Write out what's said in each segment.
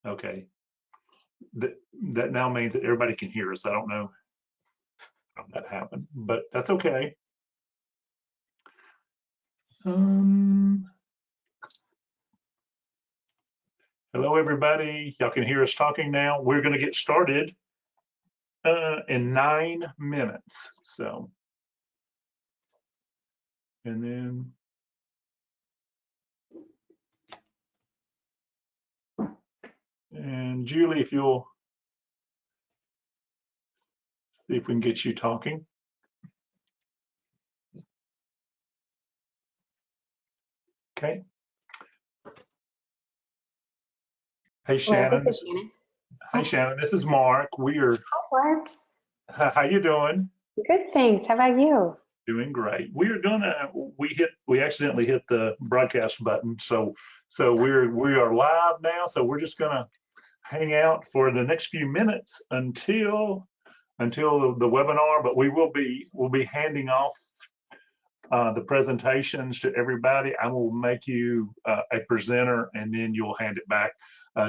Okay. That now means that everybody can hear us. I don't know how that happened, but that's okay. Hello, everybody. Y'all can hear us talking now. We're going to get started in 9 minutes. So, and then Julie, if you'll see if we can get you talking. Okay. Hey, Shannon. Hello, this is Shannon. Hi, Shannon. This is Mark. We are. Hi, Mark. How you doing? Good, thanks. How about you? Doing great. We accidentally hit the broadcast button, so we are live now. So we're just gonna hang out for the next few minutes until the webinar. But we'll be handing off the presentations to everybody. I will make you a presenter, and then you'll hand it back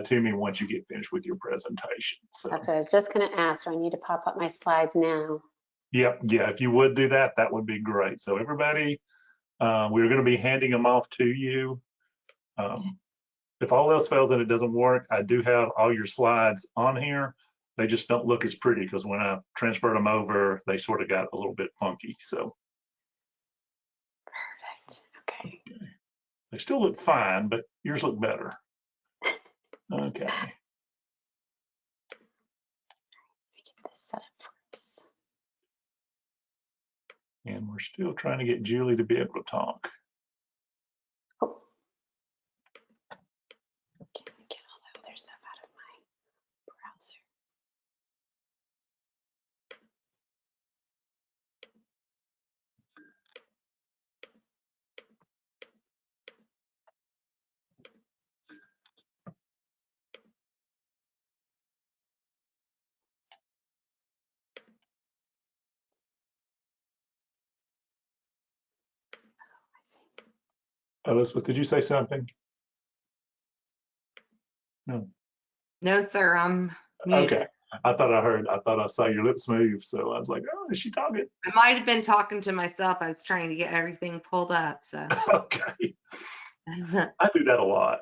to me once you get finished with your presentation. So that's what I was just going to ask. So I need to pop up my slides now. Yep, yeah. If you would do that, that would be great. So everybody, we're going to be handing them off to you. If all else fails and it doesn't work, I do have all your slides on here. They just don't look as pretty because when I transferred them over, they sort of got a little bit funky. So perfect. Okay. They still look fine, but yours look better. Okay. Let me get this set up first. And we're still trying to get Julie to be able to talk. Oh. Can I get all the other stuff out of my browser? Elizabeth, did you say something? No. No, sir, I'm muted. Okay. I thought I saw your lips move. So I was like, oh, is she talking? I might have been talking to myself. I was trying to get everything pulled up, so. Okay. I do that a lot.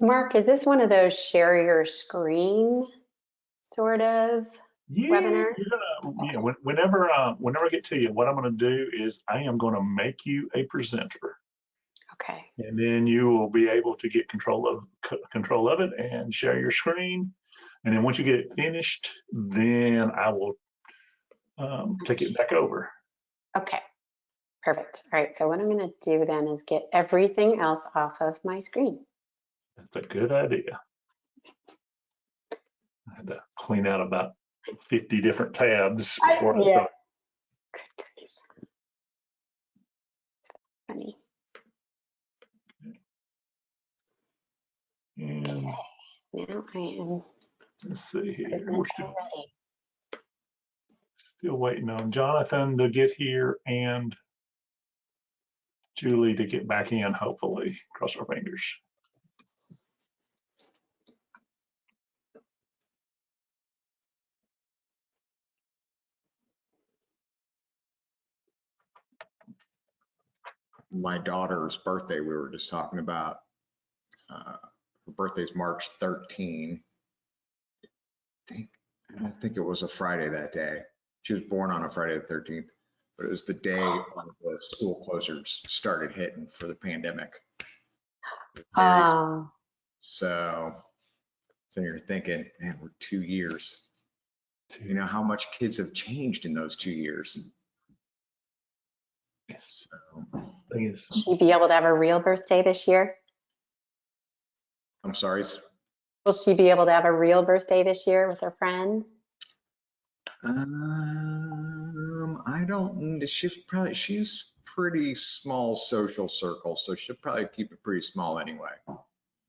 Mark, is this one of those share your screen sort of webinars? Yeah, whenever I get to you, what I'm going to do is I am going to make you a presenter. Okay. And then you will be able to get control of it and share your screen. And then once you get it finished, then I will take it back over. Okay. Perfect. All right. So what I'm going to do then is get everything else off of my screen. That's a good idea. I had to clean out about 50 different tabs before I start. Good grief. It's funny. And okay. Now I am. Let's see here. We're still waiting on Jonathan to get here and Julie to get back in, hopefully. Cross our fingers. My daughter's birthday, we were just talking about. Her birthday's March 13. I don't think it was a Friday that day. She was born on a Friday the 13th, but it was the day the school closures started hitting for the pandemic. So you're thinking, man, we're 2 years. You know how much kids have changed in those 2 years. Yes. Will she be able to have a real birthday this year? I'm sorry. Will she be able to have a real birthday this year with her friends? I don't. She's pretty small social circle, so she'll probably keep it pretty small anyway.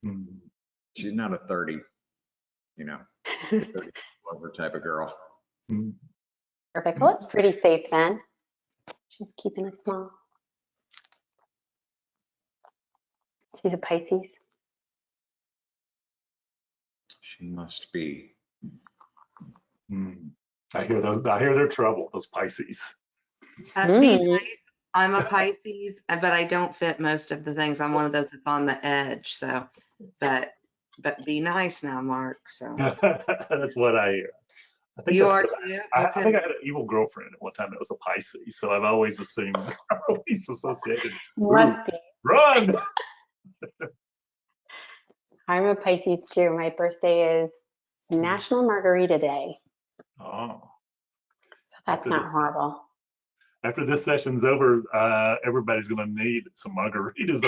Mm-hmm. She's not a 30, 30 over type of girl. Mm-hmm. Perfect. Well, it's pretty safe then. She's keeping it small. She's a Pisces. She must be. I hear those. I hear their trouble. Those Pisces. Be nice. I'm a Pisces, but I don't fit most of the things. I'm one of those that's on the edge. So, but be nice now, Mark. So That's what I hear. I think you that's are what- too. I Okay. think I had an evil girlfriend at one time that was a Pisces, so I've always assumed, always associated. Must be. Run! I'm a Pisces too. My birthday is National Margarita Day. Oh, So that's After not this- horrible. after this session's over, everybody's gonna need some margaritas.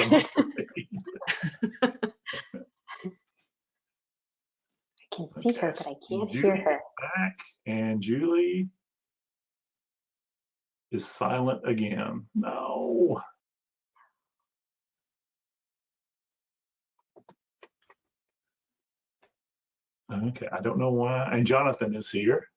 I can see her, but I can't Julie hear her. is back, and Julie is silent again. No. Okay, I don't know why. And Jonathan is here.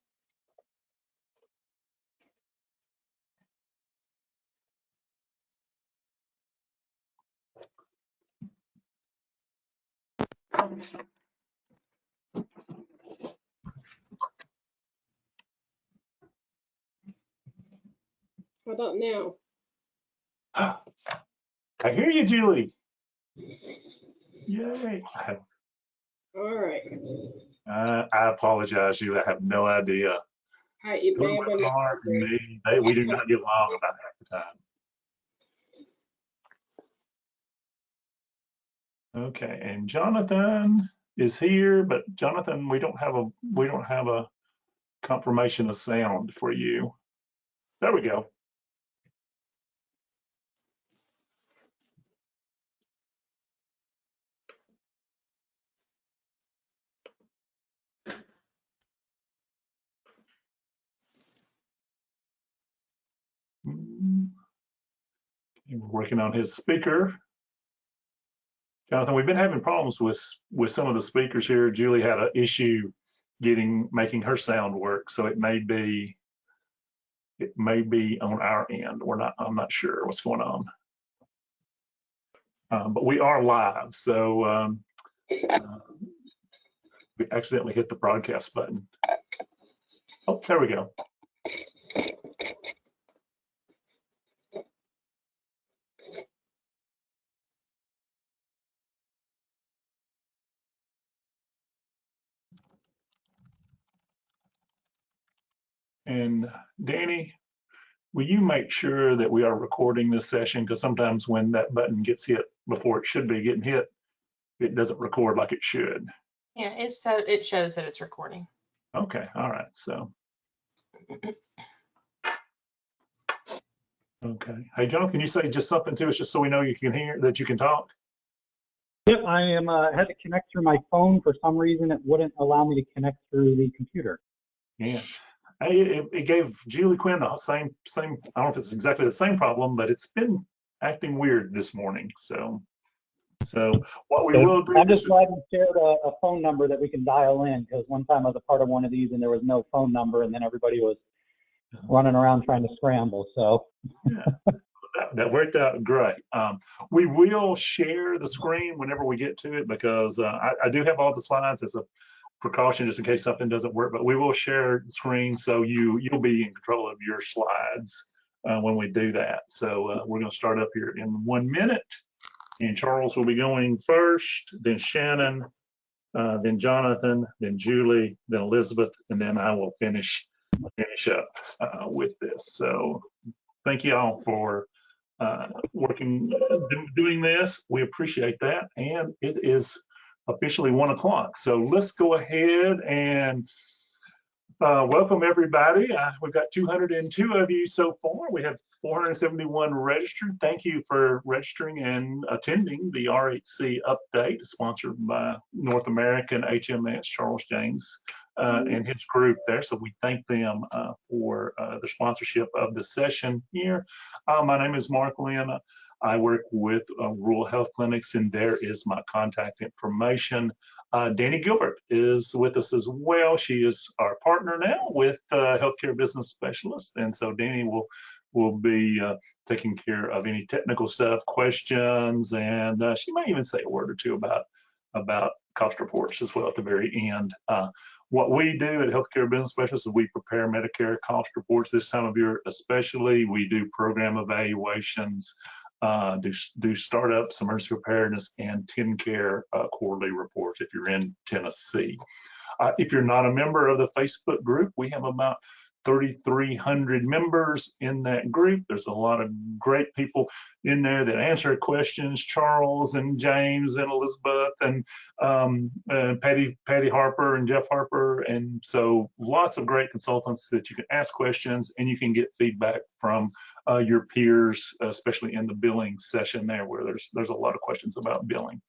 How about now? I hear you, Julie. Yay. All right. I apologize, Julie. I have no idea. It may have been my Mark and birthday. me, we do not get along about half the time. Okay, and Jonathan is here, but Jonathan, we don't have a confirmation of sound for you. There we go. Okay, we're working on his speaker. Jonathan, we've been having problems with some of the speakers here. Julie had an issue making her sound work, so it may be on our end. I'm not sure what's going on. But we are live, so we accidentally hit the broadcast button. Oh, there we go. And Danny, will you make sure that we are recording this session? Because sometimes when that button gets hit before it should be getting hit, it doesn't record like it should. Yeah, it shows that it's recording. Okay, all right, so. Okay. Hey, John, can you say just something to us just so we know you can hear, that you can talk? Yep, I am had to connect through my phone. For some reason, it wouldn't allow me to connect through the computer. Yeah. Hey, it gave Julie Quinn the same, I don't know if it's exactly the same problem, but it's been acting weird this morning. So what we will do. I'm just glad you shared a phone number that we can dial in, because one time I was a part of one of these and there was no phone number, and then everybody was running around trying to scramble. So yeah, that worked out great. We will share the screen whenever we get to it, because I do have all the slides as a precaution just in case something doesn't work, but we will share the screen so you'll be in control of your slides when we do that. So we're going to start up here in 1 minute, and Charles will be going first, then Shannon, then Jonathan, then Julie, then Elizabeth, and then I will finish up with this. So thank you all for doing this. We appreciate that, and it is officially 1 o'clock. So let's go ahead and welcome everybody. We've got 202 of you so far. We have 471 registered. Thank you for registering and attending the RHC update sponsored by North American HMS, Charles James and his group there. So we thank them for the sponsorship of the session here. My name is Mark Lynn. I work with rural health clinics, and there is my contact information. Danny Gilbert is with us as well. She is our partner now with Healthcare Business Specialist. And so Danny will will be taking care of any technical stuff, questions, and she might even say a word or two about cost reports as well at the very end. What we do at Healthcare Business Specialists is we prepare Medicare cost reports this time of year, especially. We do program evaluations, do startups, emergency preparedness, and TennCare quarterly reports if you're in Tennessee. If you're not a member of the Facebook group, we have about 3,300 members in that group. There's a lot of great people in there that answer questions, Charles and James and Elizabeth and Patty Harper and Jeff Harper. And so lots of great consultants that you can ask questions and you can get feedback from your peers, especially in the billing session there where there's a lot of questions about billing.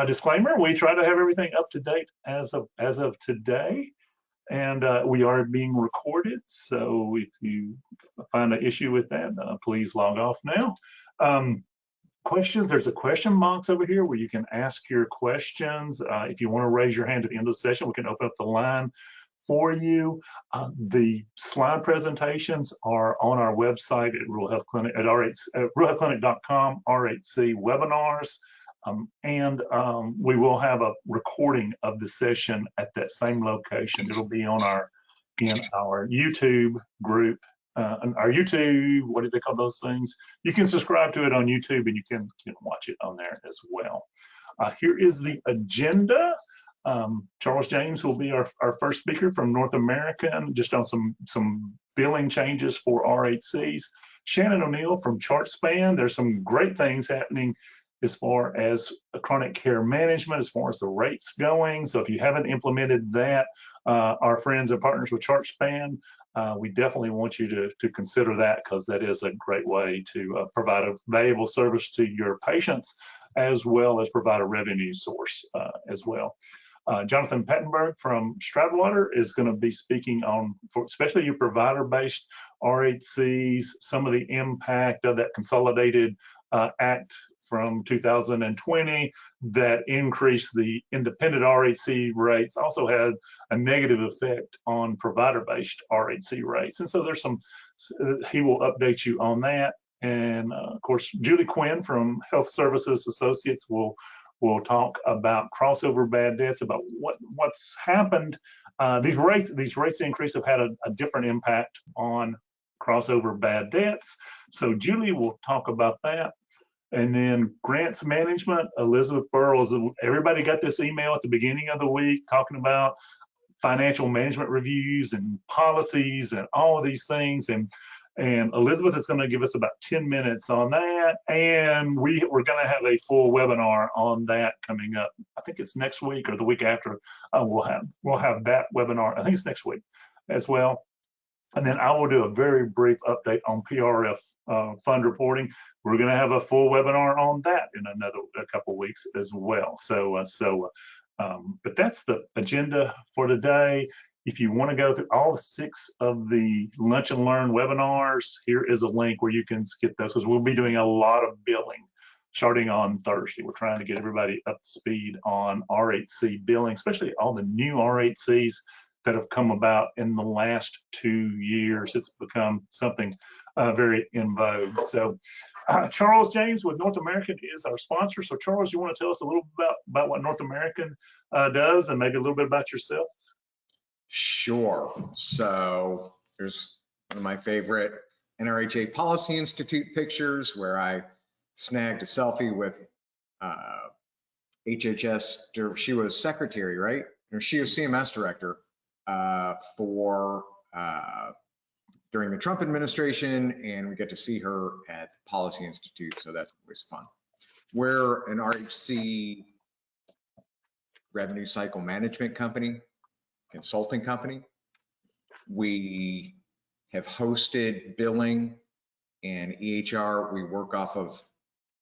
Disclaimer, we try to have everything up to date as of today. And we are being recorded, so if you find an issue with that, please log off now. Questions, there's a question box over here where you can ask your questions. If you want to raise your hand at the end of the session, we can open up the line for you. The slide presentations are on our website at Rural Health Clinic at ruralhealthclinic.com, RHC webinars. We will have a recording of the session at that same location. It'll be on in our YouTube group, our YouTube, what do they call those things? You can subscribe to it on YouTube and you can watch it on there as well. Here is the agenda. Charles James will be our first speaker from North America, just on some billing changes for RHCs. Shannon O'Neill from ChartSpan. There's some great things happening as far as chronic care management, as far as the rates going. So if you haven't implemented that, our friends and partners with ChartSpan, we definitely want you to consider that, because that is a great way to provide a valuable service to your patients, as well as provide a revenue source as well. Jonathan Pettenberg from Stradwater is going to be speaking on, especially your provider-based RHCs, some of the impact of that consolidated act from 2020 that increased the independent RHC rates, also had a negative effect on provider-based RHC rates. And so there's he will update you on that. And of course, Julie Quinn from Health Services Associates will talk about crossover bad debts, about what's happened. These rates increase have had a different impact on crossover bad debts. So Julie will talk about that. And then grants management, Elizabeth Burrows. Everybody got this email at the beginning of the week talking about financial management reviews and policies and all of these things. And Elizabeth is going to give us about 10 minutes on that. And we're going to have a full webinar on that coming up. I think it's next week or the week after. We'll have that webinar. I think it's next week as well. And then I will do a very brief update on PRF fund reporting. We're going to have a full webinar on that in a couple of weeks as well. But that's the agenda for today. If you want to go through all 6 of the Lunch and Learn webinars, here is a link where you can skip those, because we'll be doing a lot of billing starting on Thursday. We're trying to get everybody up to speed on RHC billing, especially all the new RHCs that have come about in the last 2 years. It's become something very in vogue. So Charles James with North American is our sponsor. So Charles, you want to tell us a little about what North American does, and maybe a little bit about yourself? Sure. So there's one of my favorite NRHA Policy Institute pictures where I snagged a selfie with HHS. She was secretary, right? Or she was CMS director during the Trump administration, and we get to see her at the Policy Institute, so that's always fun. We're an RHC revenue cycle management company, consulting company. We have hosted billing and EHR. We work off of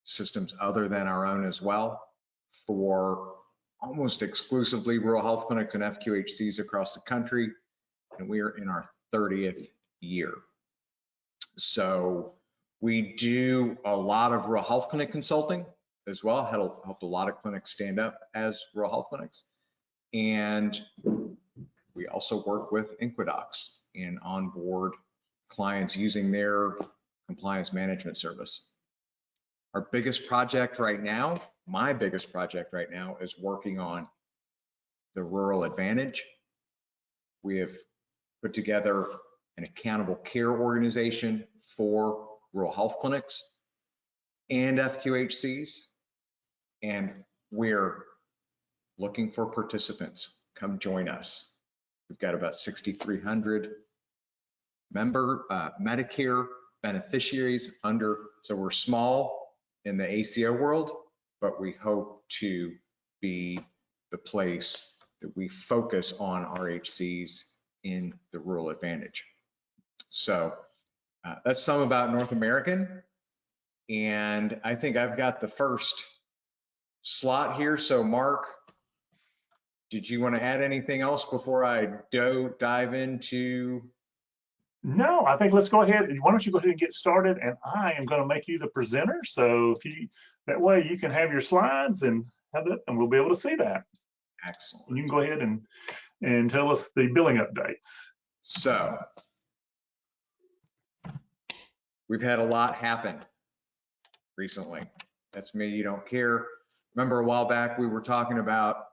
systems other than our own as well for almost exclusively rural health clinics and FQHCs across the country, and we are in our 30th year. So we do a lot of rural health clinic consulting as well, helped a lot of clinics stand up as rural health clinics. And we also work with Inquidocs and onboard clients using their compliance management service. Our biggest project right now, my biggest project right now, is working on the Rural Advantage. We have put together an accountable care organization for rural health clinics and FQHCs, and we're looking for participants. Come join us. We've got about 6,300 Medicare beneficiaries so we're small in the ACO world, but we hope to be the place that we focus on RHCs in the Rural Advantage. So that's some about North American. And I think I've got the first slot here. So Mark, did you want to add anything else before I dive into? No, I think let's go ahead. Why don't you go ahead and get started, and I am going to make you the presenter. So that way you can have your slides and have that, and we'll be able to see that. Excellent. And you can go ahead and tell us the billing updates. So we've had a lot happen recently. That's me, you don't care. Remember a while back, we were talking about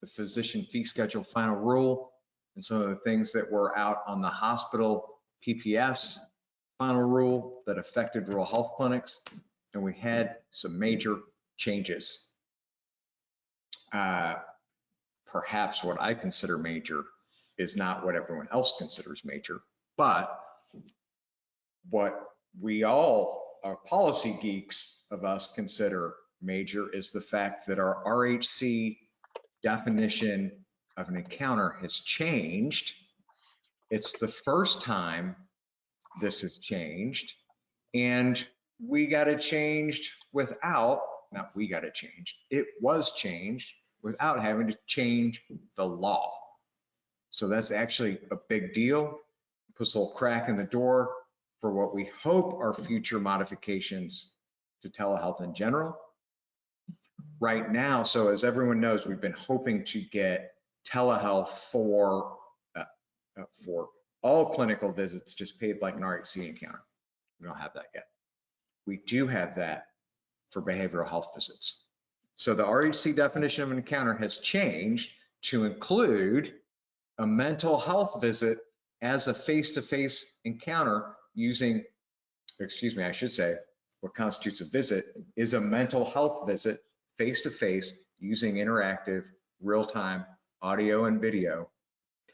the physician fee schedule final rule and some of the things that were out on the hospital PPS final rule that affected rural health clinics. And we had some major changes. Perhaps what I consider major is not what everyone else considers major, but what we all, our policy geeks of us, consider major is the fact that our RHC definition of an encounter has changed. It's the first time this has changed, and we got it changed without, not we got it changed, it was changed without having to change the law. So that's actually a big deal. It puts a little crack in the door for what we hope are future modifications to telehealth in general. Right now, so as everyone knows, we've been hoping to get telehealth for all clinical visits just paid like an RHC encounter. We don't have that yet. We do have that for behavioral health visits. So the RHC definition of an encounter has changed to include a mental health visit as a face-to-face encounter using, excuse me, I should say, what constitutes a visit is a mental health visit face-to-face using interactive, real-time audio and video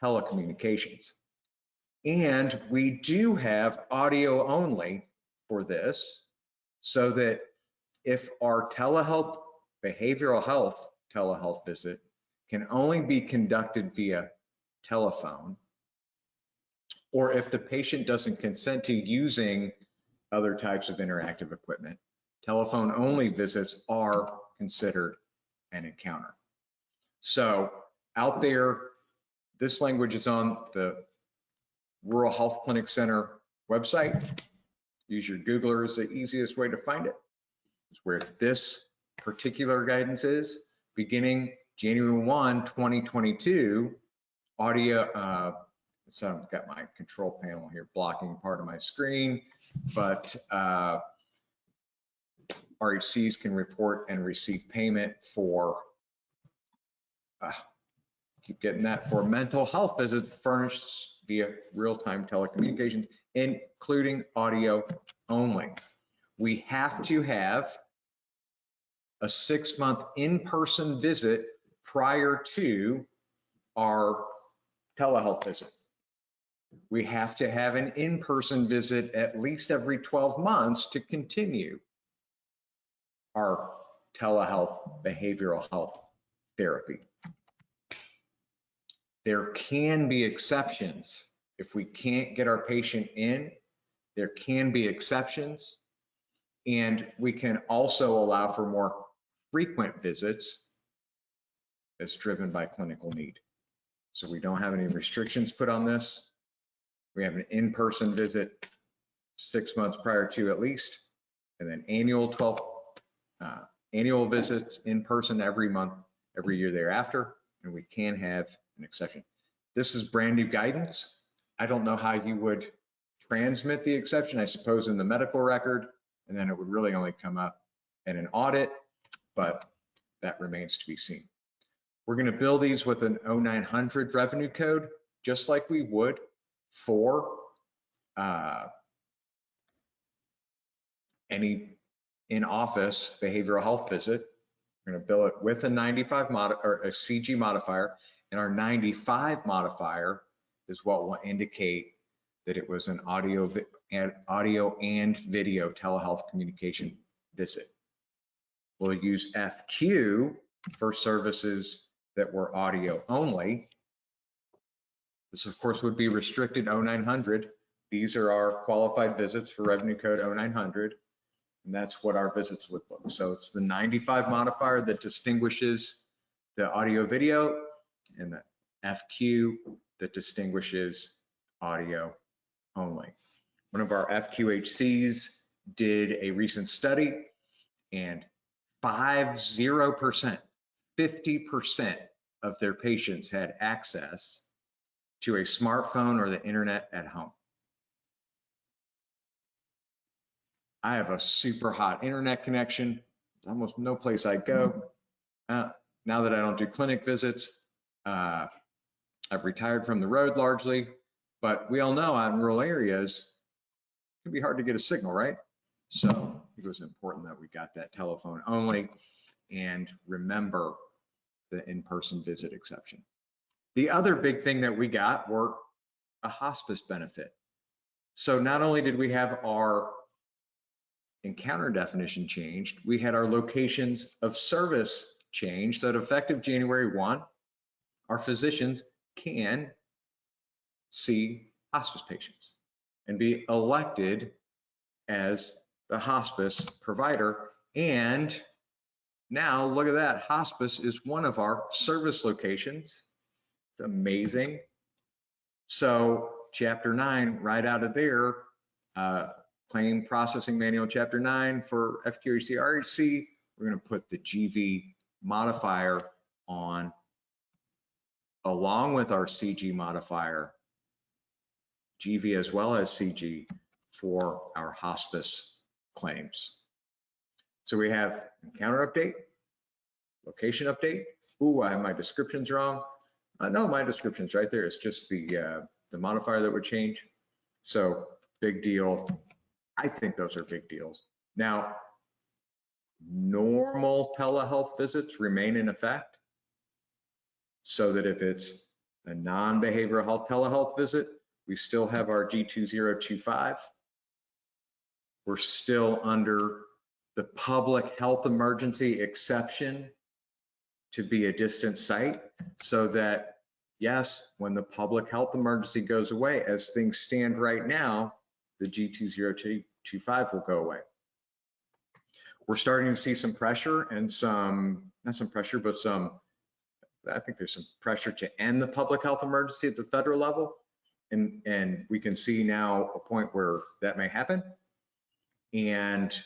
telecommunications. And we do have audio only for this, so that if our telehealth, behavioral health telehealth visit can only be conducted via telephone, or if the patient doesn't consent to using other types of interactive equipment, telephone only visits are considered an encounter. So out there, this language is on the Rural Health Clinic Center website. Use your Googler is the easiest way to find it. It's where this particular guidance is. Beginning January 1, 2022, audio, so I've got my control panel here blocking part of my screen, but RHCs can report and receive payment for, keep getting that, for mental health visits furnished via real-time telecommunications, including audio only. We have to have a 6-month in-person visit prior to our telehealth visit. We have to have an in-person visit at least every 12 months to continue our telehealth behavioral health therapy. There can be exceptions. If we can't get our patient in, there can be exceptions. And we can also allow for more frequent visits as driven by clinical need. So we don't have any restrictions put on this. We have an in-person visit 6 months prior to at least, and then annual visits in person every month, every year thereafter, and we can have an exception. This is brand new guidance. I don't know how you would transmit the exception, I suppose, in the medical record, and then it would really only come up in an audit, but that remains to be seen. We're going to bill these with an 0900 revenue code, just like we would for any in-office behavioral health visit. We're going to bill it with a 95 or a CG modifier, and our 95 modifier is what will indicate that it was an audio and video telehealth communication visit. We'll use FQ for services that were audio only. This, of course, would be restricted 0900. These are our qualified visits for revenue code 0900, and that's what our visits would look. So it's the 95 modifier that distinguishes the audio video, and the FQ that distinguishes audio only. One of our FQHCs did a recent study, and 50% of their patients had access to a smartphone or the internet at home. I have a super hot internet connection. There's almost no place I go. Now that I don't do clinic visits, I've retired from the road largely, but we all know out in rural areas, it can be hard to get a signal, right? So I think it was important that we got that telephone only, and remember the in-person visit exception. The other big thing that we got were a hospice benefit. So not only did we have our encounter definition changed, we had our locations of service changed. So that effective January 1, our physicians can see hospice patients and be elected as the hospice provider. And now look at that, hospice is one of our service locations. It's amazing. So Chapter 9, right out of there, claim processing manual Chapter 9 for FQHC, RHC, we're going to put the GV modifier on along with our CG modifier, GV as well as CG for our hospice claims. So we have encounter update, location update. Ooh, I have my descriptions wrong. No, my description's right there. It's just the modifier that would change. So big deal. I think those are big deals. Now, normal telehealth visits remain in effect, so that if it's a non-behavioral health telehealth visit, we still have our G2025. We're still under the public health emergency exception to be a distant site, so that, yes, when the public health emergency goes away, as things stand right now, the G2025 will go away. We're starting to see some pressure and not some pressure, but I think there's some pressure to end the public health emergency at the federal level. And we can see now a point where that may happen. And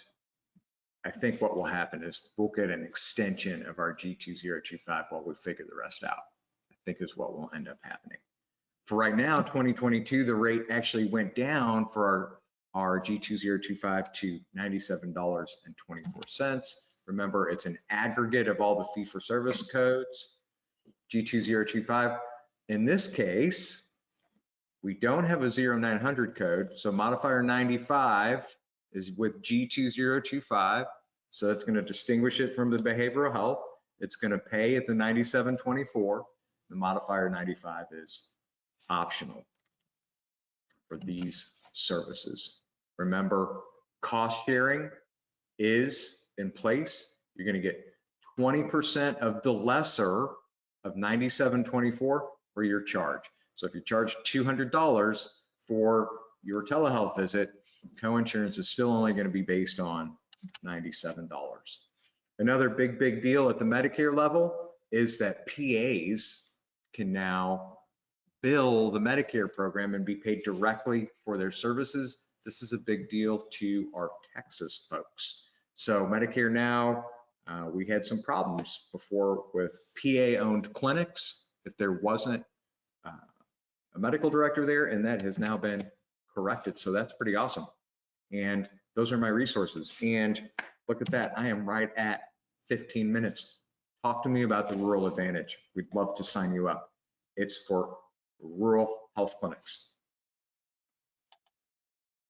I think what will happen is we'll get an extension of our G2025 while we figure the rest out, I think is what will end up happening. For right now, 2022, the rate actually went down for our G2025 to $97.24. Remember, it's an aggregate of all the fee-for-service codes. G2025, in this case, we don't have a 0900 code, so modifier 95 is with G2025, so that's going to distinguish it from the behavioral health. It's going to pay at the 97.24. The modifier 95 is optional for these services. Remember, cost sharing is in place. You're going to get 20% of the lesser of 97.24 for your charge. So if you charge $200 for your telehealth visit, coinsurance is still only going to be based on $97. Another big deal at the Medicare level is that PAs can now bill the Medicare program and be paid directly for their services. This is a big deal to our Texas folks. So Medicare now, we had some problems before with PA-owned clinics if there wasn't a medical director there, and that has now been corrected. So that's pretty awesome. And those are my resources. And look at that. I am right at 15 minutes. Talk to me about the Rural Advantage. We'd love to sign you up. It's for rural health clinics.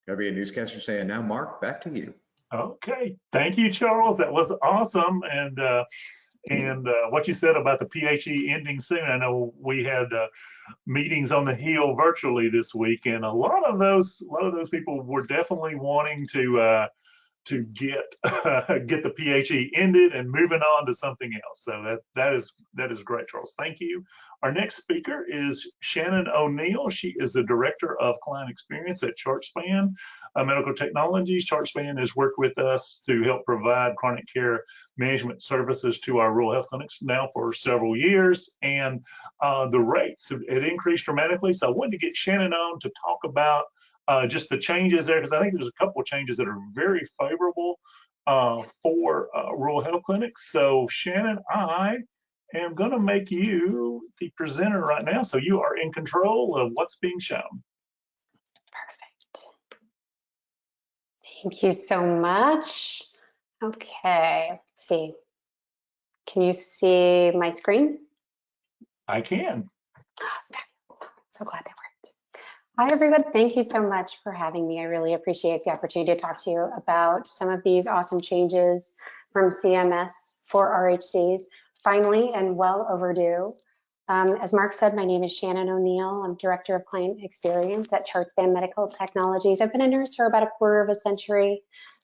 Gotta be a newscaster saying, now Mark, back to you. Okay, thank you, Charles. That was awesome. And what you said about the PHE ending soon, I know we had meetings on the Hill virtually this week, and a lot of those people were definitely wanting to get get the PHE ended and moving on to something else. So that is great, Charles. Thank you. Our next speaker is Shannon O'Neill. She is the Director of Client Experience at ChartSpan Medical Technologies. ChartSpan has worked with us to help provide chronic care management services to our rural health clinics now for several years, and the rates have increased dramatically. So I wanted to get Shannon on to talk about just the changes there, because I think there's a couple of changes that are very favorable for rural health clinics. So Shannon, I am going to make you the presenter right now, so you are in control of what's being shown. Perfect. Thank you so much. Okay, let's see. Can you see my screen? I can. So glad that worked. Hi, everyone. Thank you so much for having me. I really appreciate the opportunity to talk to you about some of these awesome changes from CMS for RHCs, finally and well overdue. As Mark said, my name is Shannon O'Neill. I'm Director of Client Experience at ChartSpan Medical Technologies. I've been a nurse for about a quarter of a century,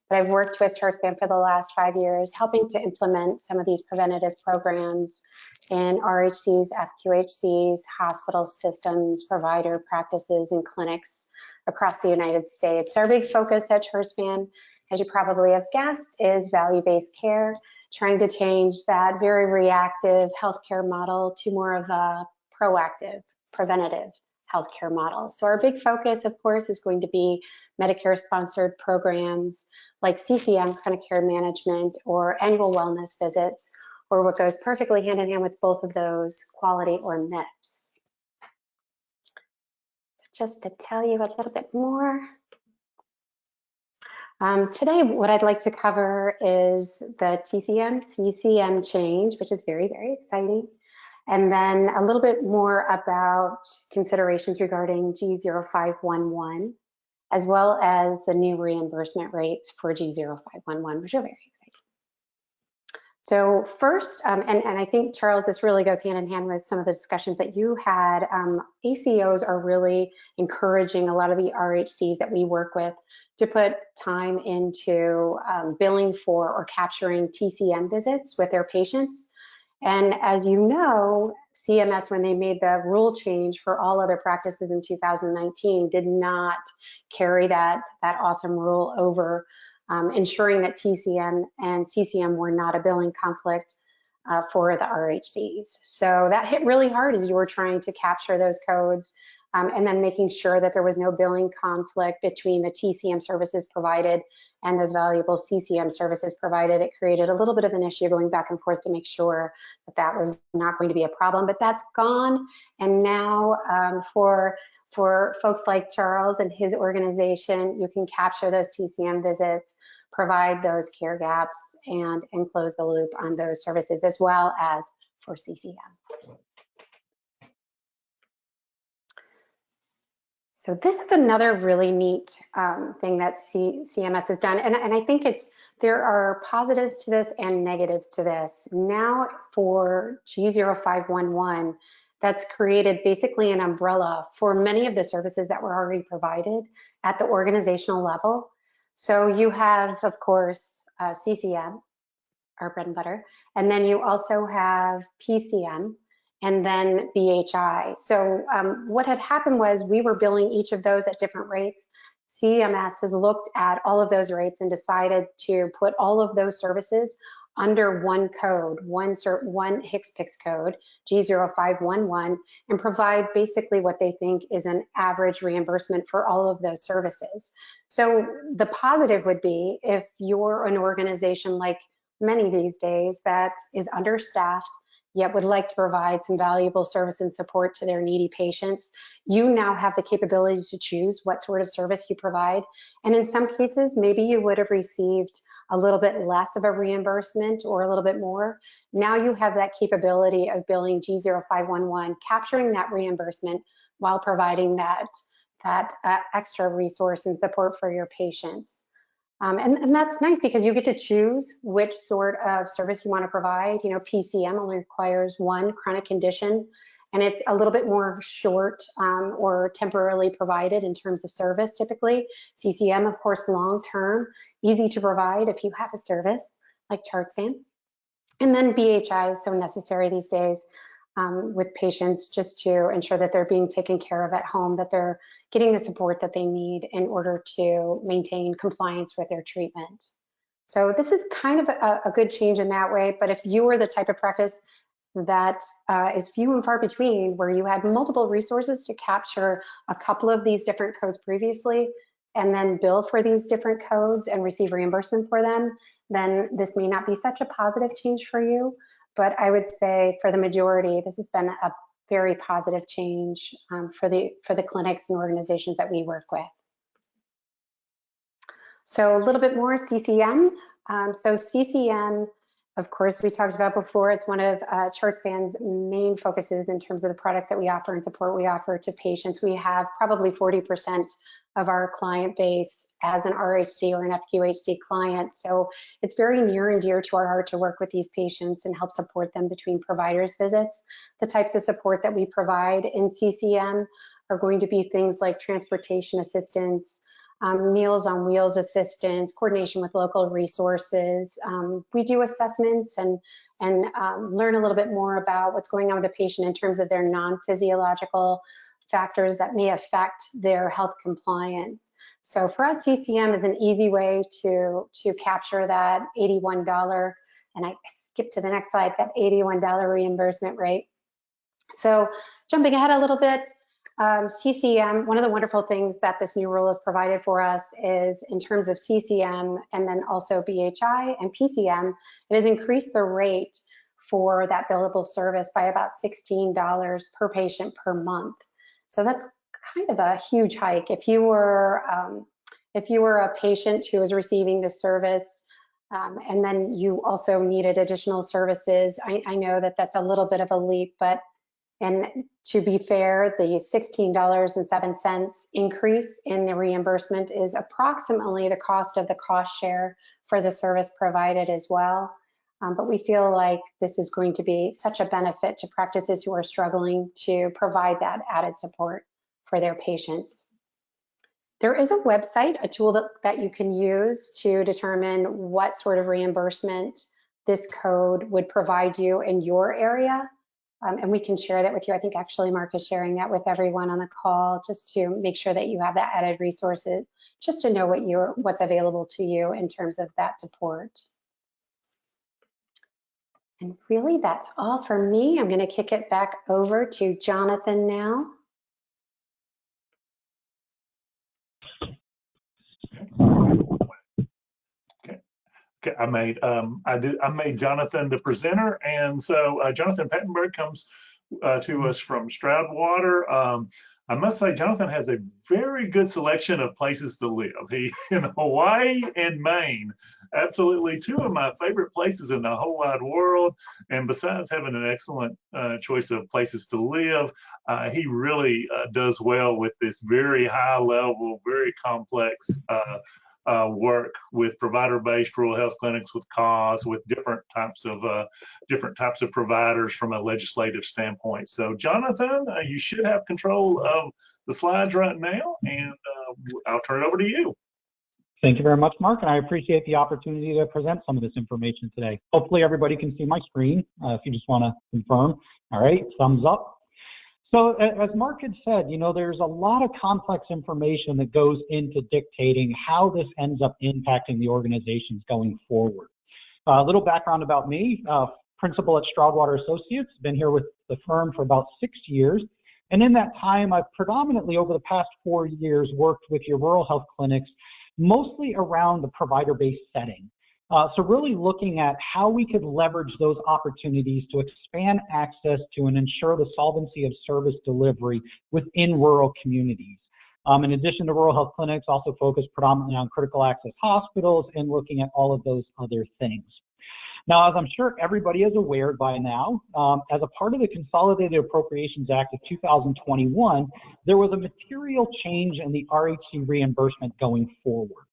but I've worked with ChartSpan for the last 5 years, helping to implement some of these preventative programs in RHCs, FQHCs, hospital systems, provider practices, and clinics across the United States. Our big focus at ChartSpan, as you probably have guessed, is value-based care, trying to change that very reactive healthcare model to more of a proactive, preventative healthcare model. So our big focus, of course, is going to be Medicare-sponsored programs like CCM, chronic care management, or annual wellness visits, or what goes perfectly hand in hand with both of those, quality or MIPS. Just to tell you a little bit more. Today, what I'd like to cover is the TCM, CCM change, which is very, very exciting. And then a little bit more about considerations regarding G0511, as well as the new reimbursement rates for G0511, which are very exciting. So first, and I think, Charles, this really goes hand in hand with some of the discussions that you had. ACOs are really encouraging a lot of the RHCs that we work with to put time into billing for or capturing TCM visits with their patients. And as you know, CMS, when they made the rule change for all other practices in 2019, did not carry that awesome rule over, ensuring that TCM and CCM were not a billing conflict for the RHCs. So that hit really hard as you were trying to capture those codes, and then making sure that there was no billing conflict between the TCM services provided and those valuable CCM services provided. It created a little bit of an issue going back and forth to make sure that that was not going to be a problem, but that's gone. And now for folks like Charles and his organization, you can capture those TCM visits, provide those care gaps, and close the loop on those services, as well as for CCM. So this is another really neat thing that CMS has done, and I think there are positives to this and negatives to this. Now for G0511, that's created basically an umbrella for many of the services that were already provided at the organizational level. So you have, of course, CCM, our bread and butter, and then you also have PCM, and then BHI. So what had happened was we were billing each of those at different rates. CMS has looked at all of those rates and decided to put all of those services under one code, one HCPCS code, G0511, and provide basically what they think is an average reimbursement for all of those services. So the positive would be if you're an organization like many these days that is understaffed yet would like to provide some valuable service and support to their needy patients, you now have the capability to choose what sort of service you provide. And in some cases, maybe you would have received a little bit less of a reimbursement or a little bit more. Now you have that capability of billing G0511, capturing that reimbursement while providing that extra resource and support for your patients. And that's nice because you get to choose which sort of service you want to provide. You know, PCM only requires one chronic condition, and it's a little bit more short or temporarily provided in terms of service typically. CCM, of course, long-term, easy to provide if you have a service like ChartScan. And then BHI is so necessary these days with patients, just to ensure that they're being taken care of at home, that they're getting the support that they need in order to maintain compliance with their treatment. So this is kind of a good change in that way, but if you are the type of practice that is few and far between, where you had multiple resources to capture a couple of these different codes previously, and then bill for these different codes and receive reimbursement for them, then this may not be such a positive change for you. But I would say for the majority, this has been a very positive change for the clinics and organizations that we work with. So a little bit more CCM. So CCM, of course, we talked about before, it's one of ChartScan's main focuses in terms of the products that we offer and support we offer to patients. We have probably 40% of our client base as an RHC or an FQHC client. So it's very near and dear to our heart to work with these patients and help support them between providers visits. The types of support that we provide in CCM are going to be things like transportation assistance, Meals on Wheels assistance, coordination with local resources. We do assessments and learn a little bit more about what's going on with the patient in terms of their non-physiological factors that may affect their health compliance. So for us, CCM is an easy way to capture that $81, and I skipped to the next slide, that $81 reimbursement rate. So jumping ahead a little bit, CCM, one of the wonderful things that this new rule has provided for us is in terms of CCM and then also BHI and PCM, it has increased the rate for that billable service by about $16 per patient per month. So that's kind of a huge hike. If you were a patient who was receiving this service and then you also needed additional services, I know that that's a little bit of a leap, but and to be fair, the $16.07 increase in the reimbursement is approximately the cost of the cost share for the service provided as well. But we feel like this is going to be such a benefit to practices who are struggling to provide that added support for their patients. There is a website, a tool that you can use to determine what sort of reimbursement this code would provide you in your area. And we can share that with you. I think actually Mark is sharing that with everyone on the call just to make sure that you have that added resources, just to know what's available to you in terms of that support. And really, that's all for me. I'm going to kick it back over to Jonathan now. Okay, I made Jonathan the presenter, and so Jonathan Pettenberg comes to us from Stroudwater. I must say, Jonathan has a very good selection of places to live. He in Hawaii and Maine, absolutely two of my favorite places in the whole wide world. And besides having an excellent choice of places to live, he really does well with this very high level, very complex work with provider-based rural health clinics with cause, with different types of providers from a legislative standpoint. So Jonathan, you should have control of the slides right now, and I'll turn it over to you. Thank you very much, Mark, and I appreciate the opportunity to present some of this information today. Hopefully everybody can see my screen if you just want to confirm. All right, thumbs up. So as Mark had said, you know, there's a lot of complex information that goes into dictating how this ends up impacting the organizations going forward. A little background about me, principal at Stroudwater Associates, been here with the firm for about 6 years. And in that time, I've predominantly over the past 4 years worked with your rural health clinics, mostly around the provider-based setting. So really looking at how we could leverage those opportunities to expand access to and ensure the solvency of service delivery within rural communities. In addition to rural health clinics, also focus predominantly on critical access hospitals and looking at all of those other things. Now, as I'm sure everybody is aware by now, as a part of the Consolidated Appropriations Act of 2021, there was a material change in the RHC reimbursement going forward.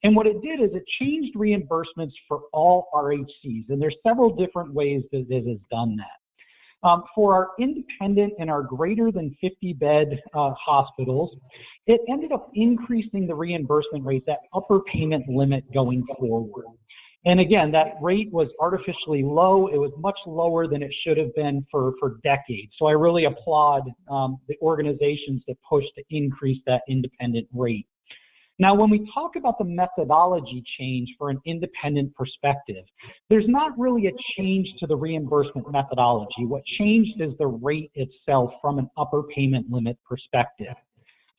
And what it did is it changed reimbursements for all RHCs, and there's several different ways that it has done that. For our independent and our greater than 50-bed hospitals, it ended up increasing the reimbursement rate, that upper payment limit going forward. And again, that rate was artificially low. It was much lower than it should have been for decades. So I really applaud the organizations that pushed to increase that independent rate. Now, when we talk about the methodology change for an independent perspective, there's not really a change to the reimbursement methodology. What changed is the rate itself from an upper payment limit perspective.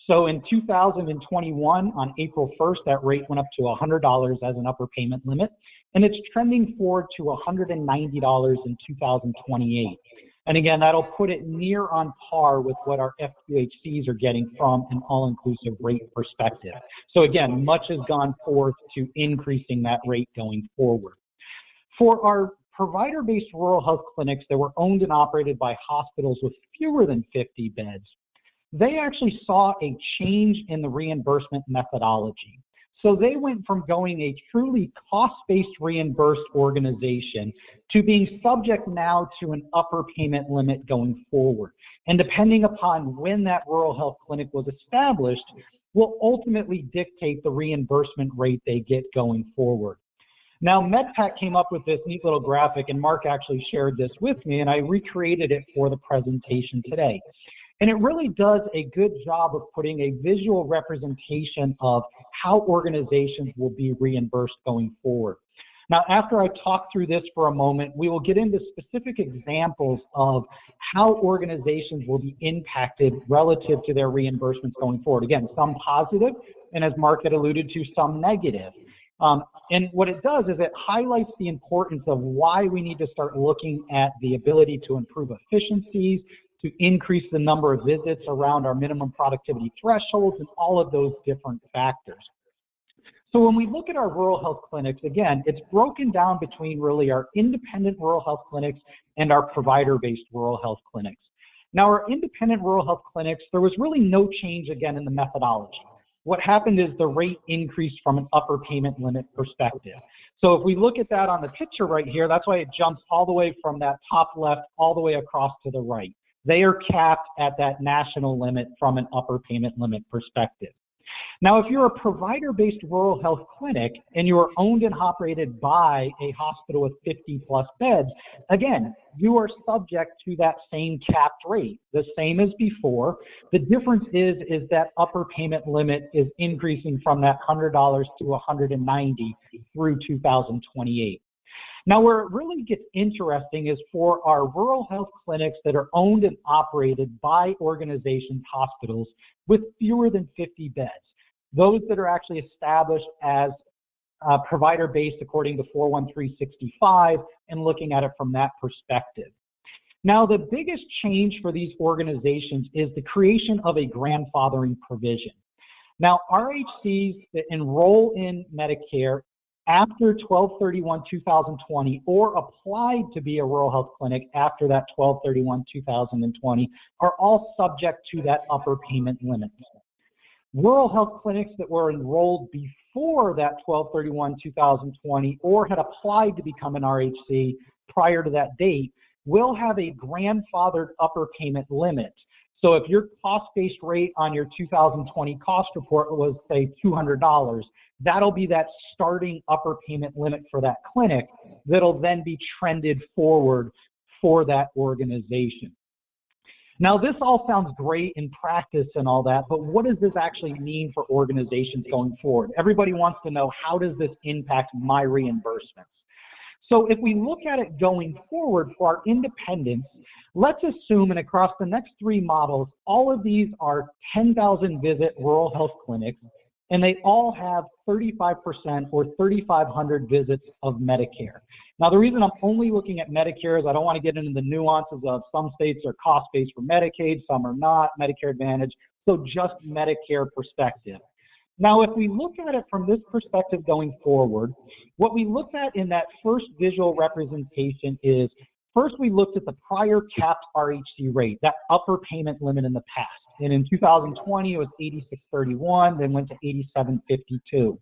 So in 2021, on April 1st, that rate went up to $100 as an upper payment limit, and it's trending forward to $190 in 2028. And again, that'll put it near on par with what our FQHCs are getting from an all-inclusive rate perspective. So again, much has gone forth to increasing that rate going forward. For our provider-based rural health clinics that were owned and operated by hospitals with fewer than 50 beds, they actually saw a change in the reimbursement methodology. So they went from going a truly cost-based reimbursed organization to being subject now to an upper payment limit going forward. And depending upon when that rural health clinic was established, will ultimately dictate the reimbursement rate they get going forward. Now, MedPAC came up with this neat little graphic, and Mark actually shared this with me, and I recreated it for the presentation today. And it really does a good job of putting a visual representation of how organizations will be reimbursed going forward. Now, after I talk through this for a moment, we will get into specific examples of how organizations will be impacted relative to their reimbursements going forward. Again, some positive, and as Mark had alluded to, some negative. And what it does is it highlights the importance of why we need to start looking at the ability to improve efficiencies, to increase the number of visits around our minimum productivity thresholds, and all of those different factors. So when we look at our rural health clinics, again, it's broken down between really our independent rural health clinics and our provider-based rural health clinics. Now, our independent rural health clinics, there was really no change again in the methodology. What happened is the rate increased from an upper payment limit perspective. So if we look at that on the picture right here, that's why it jumps all the way from that top left all the way across to the right. They are capped at that national limit from an upper payment limit perspective. Now, if you're a provider-based rural health clinic and you are owned and operated by a hospital with 50 plus beds, again, you are subject to that same capped rate, the same as before. The difference is that upper payment limit is increasing from that $100 to $190 through 2028. Now, where it really gets interesting is for our rural health clinics that are owned and operated by organizations, hospitals with fewer than 50 beds, those that are actually established as provider-based according to 41365 and looking at it from that perspective. Now, the biggest change for these organizations is the creation of a grandfathering provision. Now, RHCs that enroll in Medicare after 12/31/2020 or applied to be a rural health clinic after that 12/31/2020 are all subject to that upper payment limit. Rural health clinics that were enrolled before that 12/31/2020 or had applied to become an RHC prior to that date will have a grandfathered upper payment limit. So if your cost-based rate on your 2020 cost report was, say, $200, that'll be that starting upper payment limit for that clinic that'll then be trended forward for that organization. Now, this all sounds great in practice and all that, but what does this actually mean for organizations going forward? Everybody wants to know, how does this impact my reimbursements? So if we look at it going forward for our independents, let's assume, and across the next three models, all of these are 10,000 visit rural health clinics and they all have 35% or 3,500 visits of Medicare. Now, the reason I'm only looking at Medicare is I don't want to get into the nuances of some states are cost-based for Medicaid, some are not, Medicare Advantage, so just Medicare perspective. Now, if we look at it from this perspective going forward, what we looked at in that first visual representation is, first we looked at the prior capped RHC rate, that upper payment limit in the past. And in 2020, it was 86.31, then went to 87.52.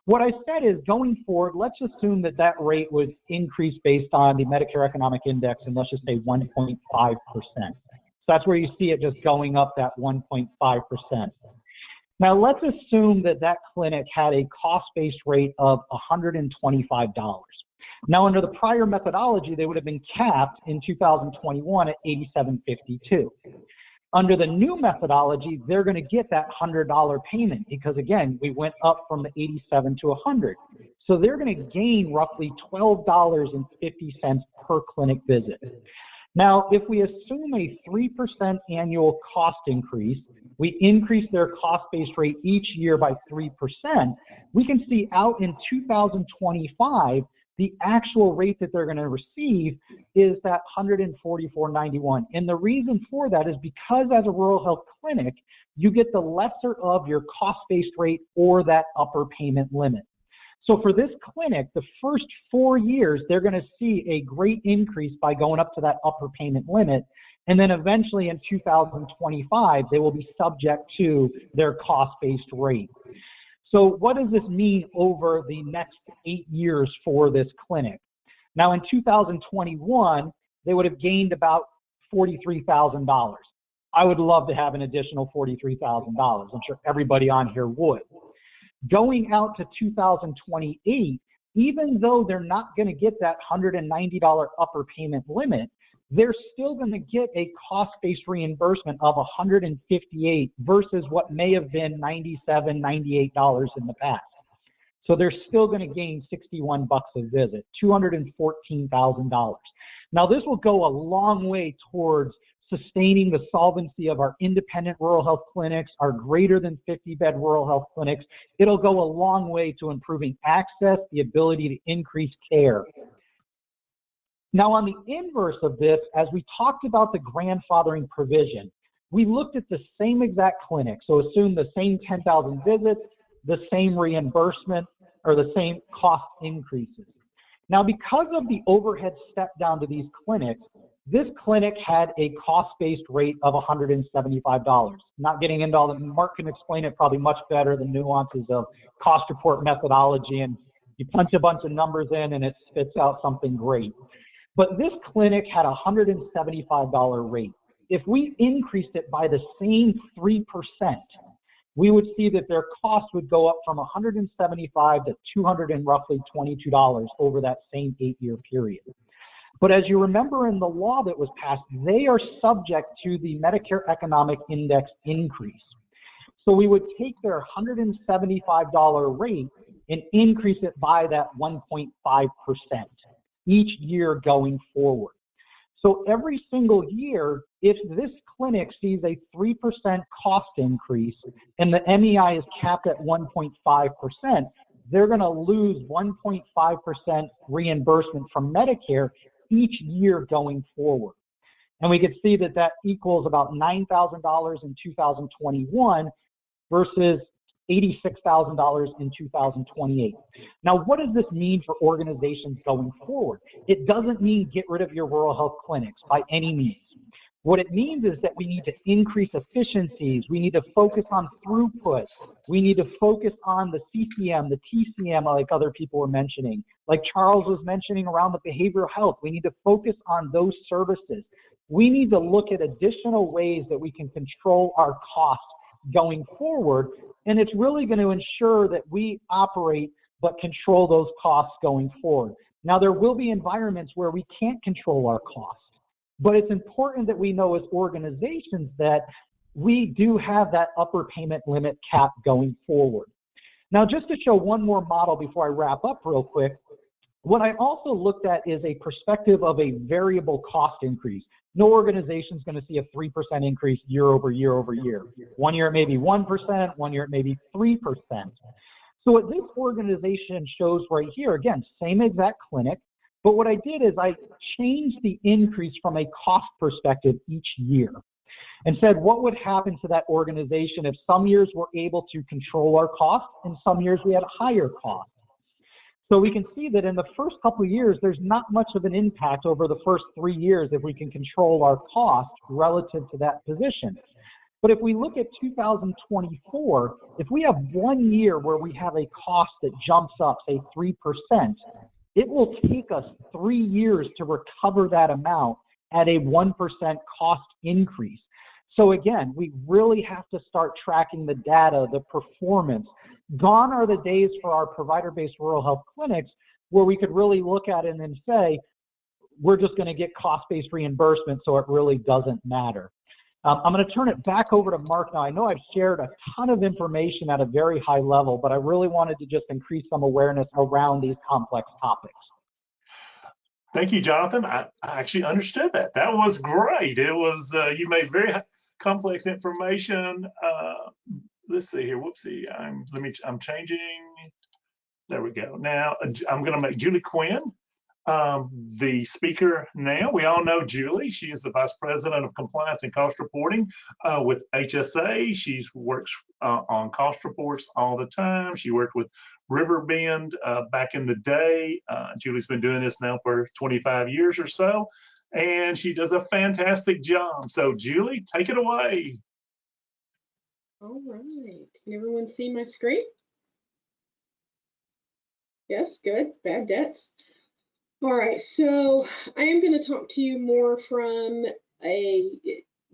What I said is, going forward, let's assume that that rate was increased based on the Medicare Economic Index, and let's just say 1.5%. So that's where you see it just going up that 1.5%. Now, let's assume that that clinic had a cost-based rate of $125. Now, under the prior methodology, they would have been capped in 2021 at 87.52. Under the new methodology, they're going to get that $100 payment because, again, we went up from the 87 to 100. So they're going to gain roughly $12.50 per clinic visit. Now, if we assume a 3% annual cost increase, we increase their cost-based rate each year by 3%, we can see out in 2025, the actual rate that they're going to receive is that $144.91. And the reason for that is because as a rural health clinic, you get the lesser of your cost-based rate or that upper payment limit. So for this clinic, the first 4 years, they're going to see a great increase by going up to that upper payment limit. And then eventually in 2025, they will be subject to their cost-based rate. So what does this mean over the next 8 years for this clinic? Now in 2021, they would have gained about $43,000. I would love to have an additional $43,000. I'm sure everybody on here would. Going out to 2028, even though they're not going to get that $190 upper payment limit, they're still going to get a cost-based reimbursement of $158 versus what may have been $97, $98 in the past. So they're still going to gain $61 a visit, $214,000. Now this will go a long way towards sustaining the solvency of our independent rural health clinics, our greater than 50-bed rural health clinics. It'll go a long way to improving access, the ability to increase care. Now, on the inverse of this, as we talked about the grandfathering provision, we looked at the same exact clinic. So assume the same 10,000 visits, the same reimbursement, or the same cost increases. Now, because of the overhead step down to these clinics, this clinic had a cost-based rate of $175. Not getting into all that, Mark can explain it probably much better, the nuances of cost report methodology, and you punch a bunch of numbers in and it spits out something great. But this clinic had a $175 rate. If we increased it by the same 3%, we would see that their cost would go up from $175 to $222 over that same 8-year period. But as you remember in the law that was passed, they are subject to the Medicare Economic Index increase. So we would take their $175 rate and increase it by that 1.5% each year going forward. So every single year, if this clinic sees a 3% cost increase and the MEI is capped at 1.5%, they're going to lose 1.5% reimbursement from Medicare each year going forward. And we can see that that equals about $9,000 in 2021 versus $86,000 in 2028. Now, what does this mean for organizations going forward? It doesn't mean get rid of your rural health clinics by any means. What it means is that we need to increase efficiencies. We need to focus on throughput. We need to focus on the CCM, the TCM, like other people were mentioning, like Charles was mentioning around the behavioral health. We need to focus on those services. We need to look at additional ways that we can control our costs going forward. And it's really going to ensure that we operate but control those costs going forward. Now, there will be environments where we can't control our costs, but it's important that we know as organizations that we do have that upper payment limit cap going forward. Now, just to show one more model before I wrap up real quick, what I also looked at is a perspective of a variable cost increase. no organization is going to see a 3% increase year over year over year. One year it may be 1%, one year it may be 3%. So what this organization shows right here, again, same exact clinic, but what I did is I changed the increase from a cost perspective each year and said what would happen to that organization if some years we're able to control our costs and some years we had higher costs. So we can see that in the first couple of years, there's not much of an impact over the first 3 years if we can control our cost relative to that position. But if we look at 2024, if we have 1 year where we have a cost that jumps up, say 3%, it will take us 3 years to recover that amount at a 1% cost increase. So again, we really have to start tracking the data, the performance. Gone are the days for our provider-based rural health clinics where we could really look at it and then say, we're just going to get cost-based reimbursement, so it really doesn't matter. I'm going to turn it back over to Mark now. I know I've shared a ton of information at a very high level, but I really wanted to just increase some awareness around these complex topics. Thank you, Jonathan. I actually understood that. That was great. It was, you made very complex information. Let's see here. Whoopsie. I'm changing. There we go. Now I'm going to make Julie Quinn the speaker now. We all know Julie. She is the Vice President of Compliance and Cost Reporting with HSA. She works on cost reports all the time. She worked with Riverbend back in the day. Julie's been doing this now for 25 years or so, and she does a fantastic job. So Julie, take it away. All right. Can everyone see my screen? Yes, good. Bad debts. All right, so I am going to talk to you more from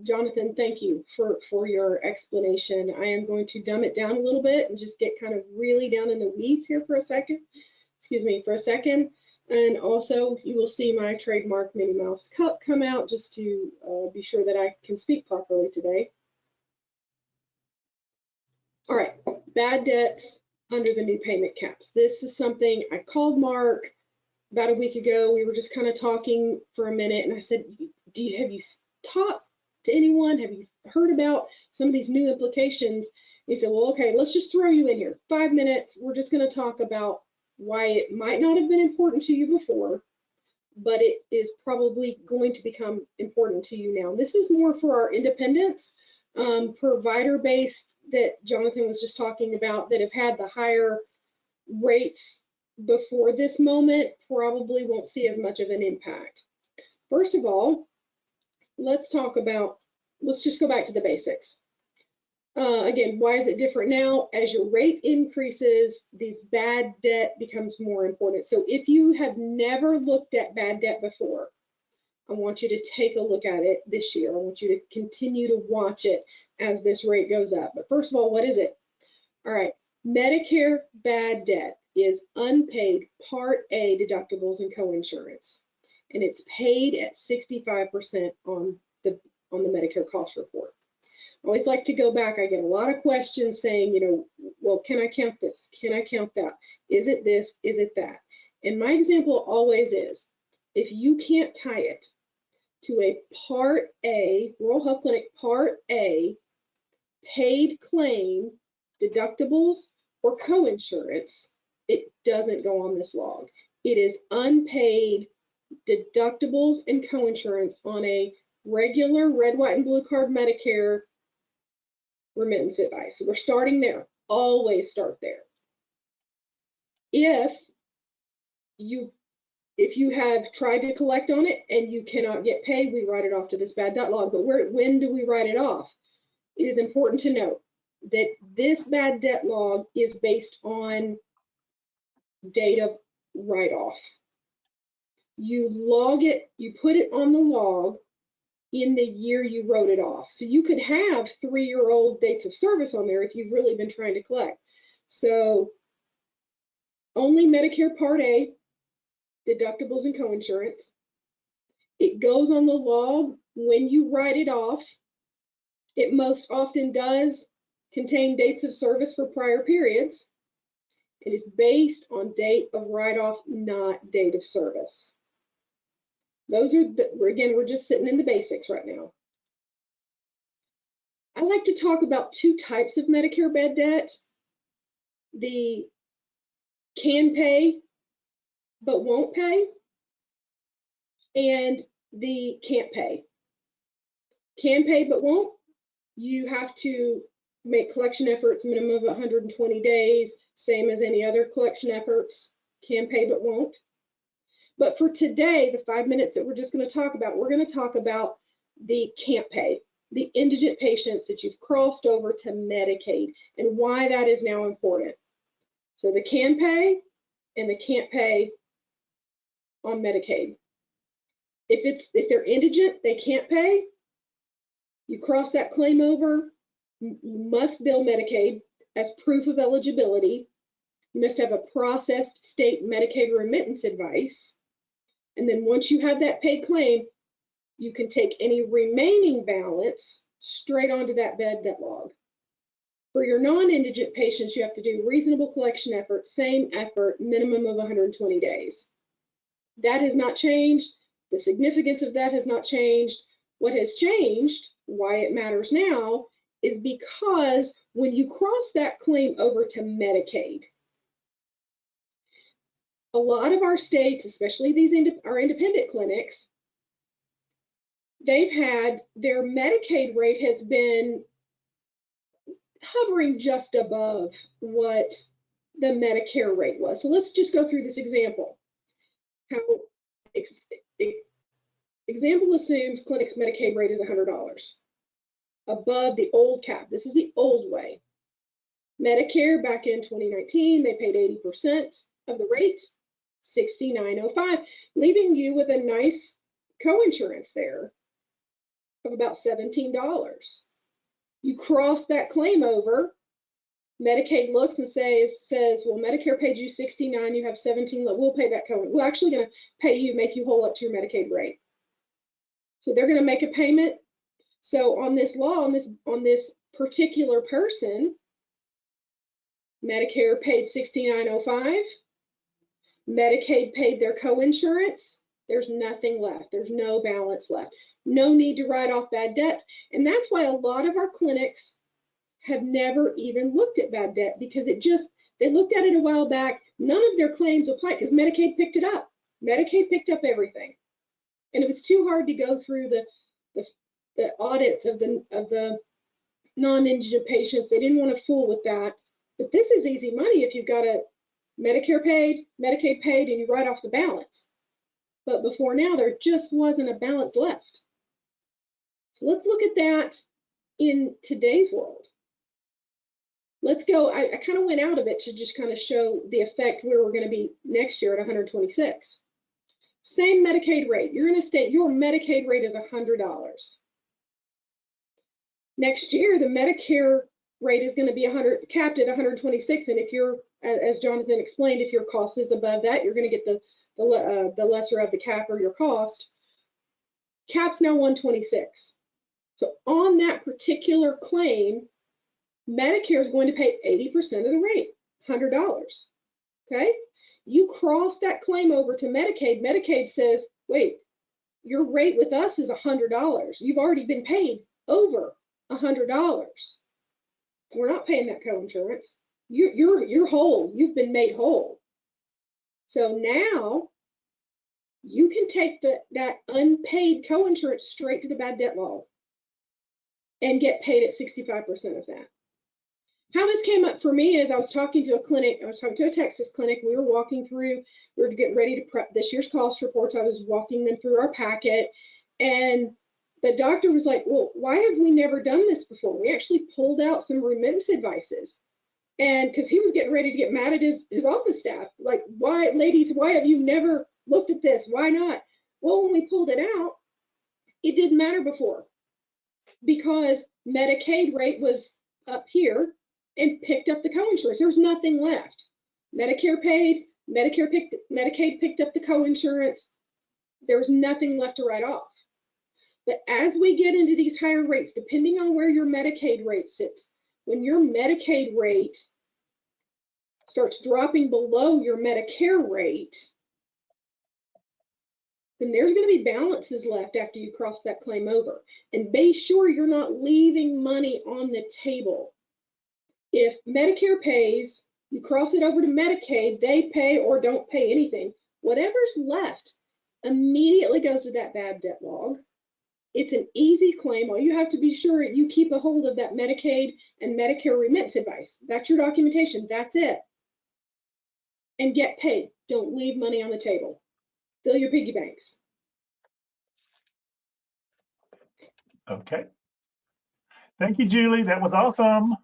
Jonathan, thank you for your explanation. I am going to dumb it down a little bit and just get kind of really down in the weeds here for a second. And also you will see my trademark Minnie Mouse cup come out just to be sure that I can speak properly today. All right, bad debts under the new payment caps. This is something I called Mark about a week ago. We were just kind of talking for a minute, and I said, have you talked to anyone? Have you heard about some of these new implications? He said, well, okay, let's just throw you in here. 5 minutes. We're just going to talk about why it might not have been important to you before, but it is probably going to become important to you now. This is more for our independents, provider-based that Jonathan was just talking about, that have had the higher rates before this moment, probably won't see as much of an impact. First of all, let's just go back to the basics. Again, why is it different now? As your rate increases, these bad debt becomes more important. So if you have never looked at bad debt before, I want you to take a look at it this year. I want you to continue to watch it as this rate goes up. But first of all, what is it? All right, Medicare bad debt is unpaid Part A deductibles and coinsurance, and it's paid at 65% on the Medicare cost report. I always like to go back. I get a lot of questions saying, well, can I count this? Can I count that? Is it this? Is it that? And my example always is, if you can't tie it to a Part A, Rural Health Clinic Part A, paid claim, deductibles, or coinsurance, it doesn't go on this log. It is unpaid deductibles and coinsurance on a regular red, white, and blue card Medicare remittance advice. So we're starting there. Always start there. If you have tried to collect on it and you cannot get paid, we write it off to this bad debt log. But when do we write it off? It is important to note that this bad debt log is based on date of write-off. You log it, you put it on the log in the year you wrote it off. So you could have 3-year-old dates of service on there if you've really been trying to collect. So only Medicare Part A, deductibles and coinsurance. It goes on the log when you write it off. It most often does contain dates of service for prior periods. It is based on date of write-off, not date of service. Those are, again, we're just sitting in the basics right now. I like to talk about two types of Medicare bad debt. The can pay but won't pay, and the can't pay. Can pay but won't, you have to make collection efforts minimum of 120 days, same as any other collection efforts. Can pay but won't. But for today, the 5 minutes that we're just going to talk about, we're going to talk about the can't pay, the indigent patients that you've crossed over to Medicaid, and why that is now important. So the can pay and the can't pay on Medicaid. If they're indigent, they can't pay. You cross that claim over, you must bill Medicaid as proof of eligibility. You must have a processed state Medicaid remittance advice. And then once you have that paid claim, you can take any remaining balance straight onto that bad debt log. For your non-indigent patients, you have to do reasonable collection effort, same effort, minimum of 120 days. That has not changed. The significance of that has not changed. What has changed, why it matters now, is because when you cross that claim over to Medicaid, a lot of our states, especially our independent clinics, they've had their Medicaid rate has been hovering just above what the Medicare rate was. So let's just go through this example. How example assumes clinic's Medicaid rate is $100 above the old cap. This is the old way. Medicare back in 2019, they paid 80% of the rate, $69.05, leaving you with a nice coinsurance there of about $17. You cross that claim over, Medicaid looks and says, well, Medicare paid you $69, you have $17, we'll pay that co. We're actually going to pay you, make you whole up to your Medicaid rate. So they're going to make a payment. So on this law, on this particular person, Medicare paid $69.05. Medicaid paid their coinsurance. There's nothing left. There's no balance left. No need to write off bad debts. And that's why a lot of our clinics have never even looked at bad debt, because they looked at it a while back. None of their claims applied because Medicaid picked it up. Medicaid picked up everything. And it was too hard to go through the audits of the non-indigent patients. They didn't want to fool with that. But this is easy money if you've got a Medicare paid, Medicaid paid, and you write off the balance. But before now, there just wasn't a balance left. So let's look at that in today's world. Let's go, I kind of went out of it to just kind of show the effect where we're going to be next year at 126. Same Medicaid rate. You're in a state, your Medicaid rate is $100. Next year, the Medicare rate is going to be capped at 126. And if you're, as Jonathan explained, if your cost is above that, you're going to get the lesser of the cap or your cost. Cap's now 126. So on that particular claim, Medicare is going to pay 80% of the rate, $100. Okay? You cross that claim over to Medicaid. Medicaid says, wait, your rate with us is $100. You've already been paid over $100. We're not paying that coinsurance. You're whole. You've been made whole. So now you can take that unpaid coinsurance straight to the bad debt log and get paid at 65% of that. How this came up for me is I was talking to a Texas clinic. We were getting ready to prep this year's cost reports. I was walking them through our packet, and the doctor was like, well, why have we never done this before? We actually pulled out some remittance advices. And because he was getting ready to get mad at his office staff, like, why, ladies, why have you never looked at this? Why not? Well, when we pulled it out, it didn't matter before, because Medicaid rate was up here and picked up the coinsurance. There was nothing left. Medicare paid, Medicaid picked up the coinsurance. There was nothing left to write off. But as we get into these higher rates, depending on where your Medicaid rate sits, when your Medicaid rate starts dropping below your Medicare rate, then there's going to be balances left after you cross that claim over. And be sure you're not leaving money on the table. If Medicare pays, you cross it over to Medicaid, they pay or don't pay anything. Whatever's left immediately goes to that bad debt log. It's an easy claim. All you have to be sure you keep a hold of that Medicaid and Medicare remittance advice. That's your documentation. That's it. And get paid. Don't leave money on the table. Fill your piggy banks. Okay. Thank you, Julie. That was awesome.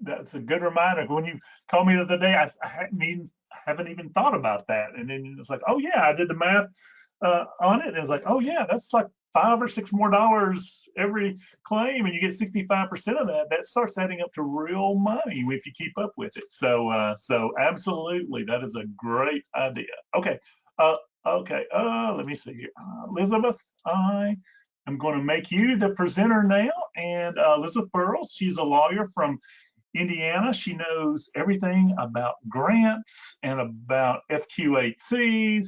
That's a good reminder. When you called me the other day, I haven't even thought about that. And then it's like, oh yeah, I did the math on it. And it's like, oh yeah, that's like $5 or $6 more every claim, and you get 65% of that. That starts adding up to real money if you keep up with it. So, so absolutely, that is a great idea. Okay, let me see here. Elizabeth, I am going to make you the presenter now, and Elizabeth Burrows, she's a lawyer from Indiana. She knows everything about grants and about FQHCs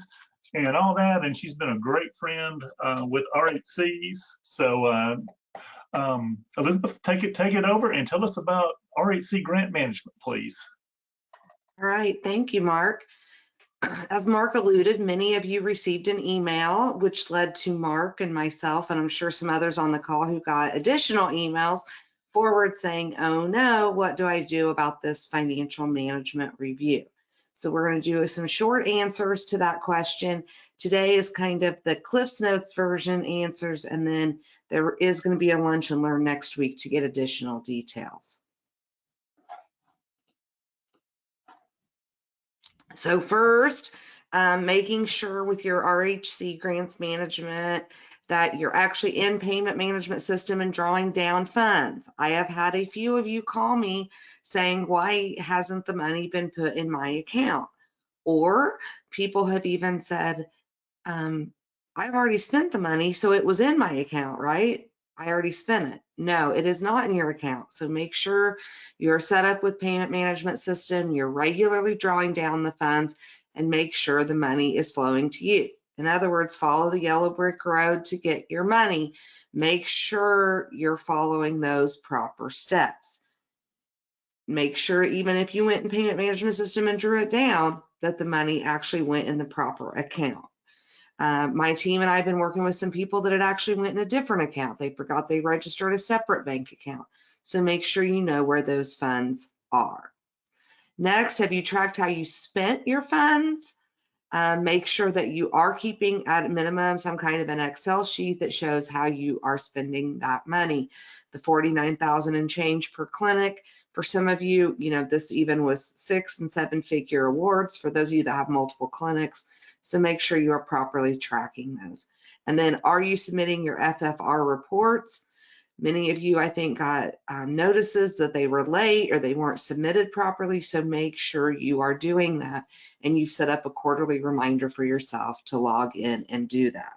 and all that, and she's been a great friend with RHCs. So Elizabeth, take it over and tell us about RHC grant management, please. All right, thank you, Mark. As Mark alluded, many of you received an email, which led to Mark and myself, and I'm sure some others on the call who got additional emails forward saying, oh no, what do I do about this financial management review? So we're going to do some short answers to that question. Today is kind of the Cliff's Notes version answers, and then there is going to be a lunch and learn next week to get additional details. So first, making sure with your RHC grants management that you're actually in payment management system and drawing down funds. I have had a few of you call me saying, why hasn't the money been put in my account? Or people have even said, I've already spent the money, so it was in my account, right? I already spent it. No, it is not in your account. So make sure you're set up with payment management system, you're regularly drawing down the funds, and make sure the money is flowing to you. In other words, follow the yellow brick road to get your money. Make sure you're following those proper steps. Make sure even if you went in payment management system and drew it down, that the money actually went in the proper account. My team and I have been working with some people that had actually went in a different account. They forgot they registered a separate bank account. So make sure you know where those funds are. Next, have you tracked how you spent your funds? Make sure that you are keeping at a minimum some kind of an Excel sheet that shows how you are spending that money. The $49,000 and change per clinic. For some of you, this even was 6- and 7-figure awards for those of you that have multiple clinics. So make sure you are properly tracking those. And then, are you submitting your FFR reports? Many of you, I think, got notices that they were late or they weren't submitted properly. So make sure you are doing that, and you've set up a quarterly reminder for yourself to log in and do that.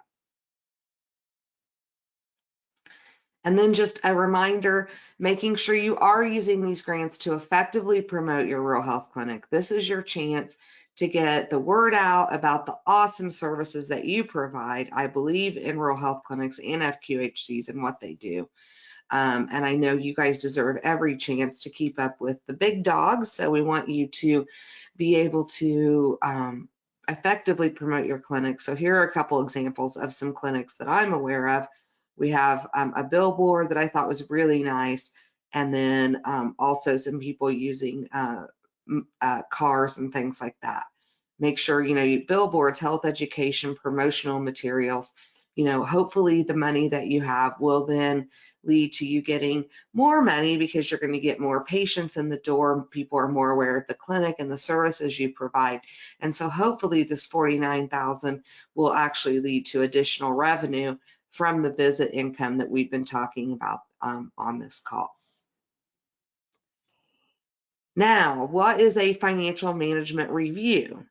And then just a reminder, making sure you are using these grants to effectively promote your rural health clinic. This is your chance to get the word out about the awesome services that you provide. I believe in rural health clinics and FQHCs and what they do. And I know you guys deserve every chance to keep up with the big dogs. So we want you to be able to effectively promote your clinic. So here are a couple examples of some clinics that I'm aware of. We have a billboard that I thought was really nice. And then also some people using cars and things like that. Make sure, billboards, health education, promotional materials, hopefully the money that you have will then lead to you getting more money because you're going to get more patients in the door. People are more aware of the clinic and the services you provide. And so hopefully this $49,000 will actually lead to additional revenue from the visit income that we've been talking about on this call. Now, what is a financial management review?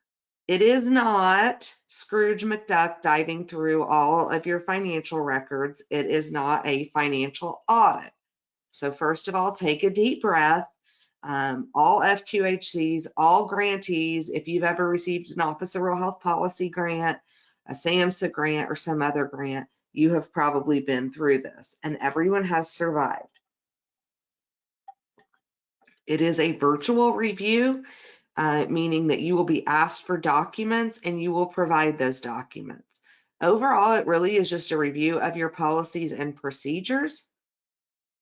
It is not Scrooge McDuck diving through all of your financial records. It is not a financial audit. So first of all, take a deep breath. All FQHCs, all grantees, if you've ever received an Office of Rural Health Policy grant, a SAMHSA grant, or some other grant, you have probably been through this, and everyone has survived. It is a virtual review, meaning that you will be asked for documents and you will provide those documents. Overall, it really is just a review of your policies and procedures.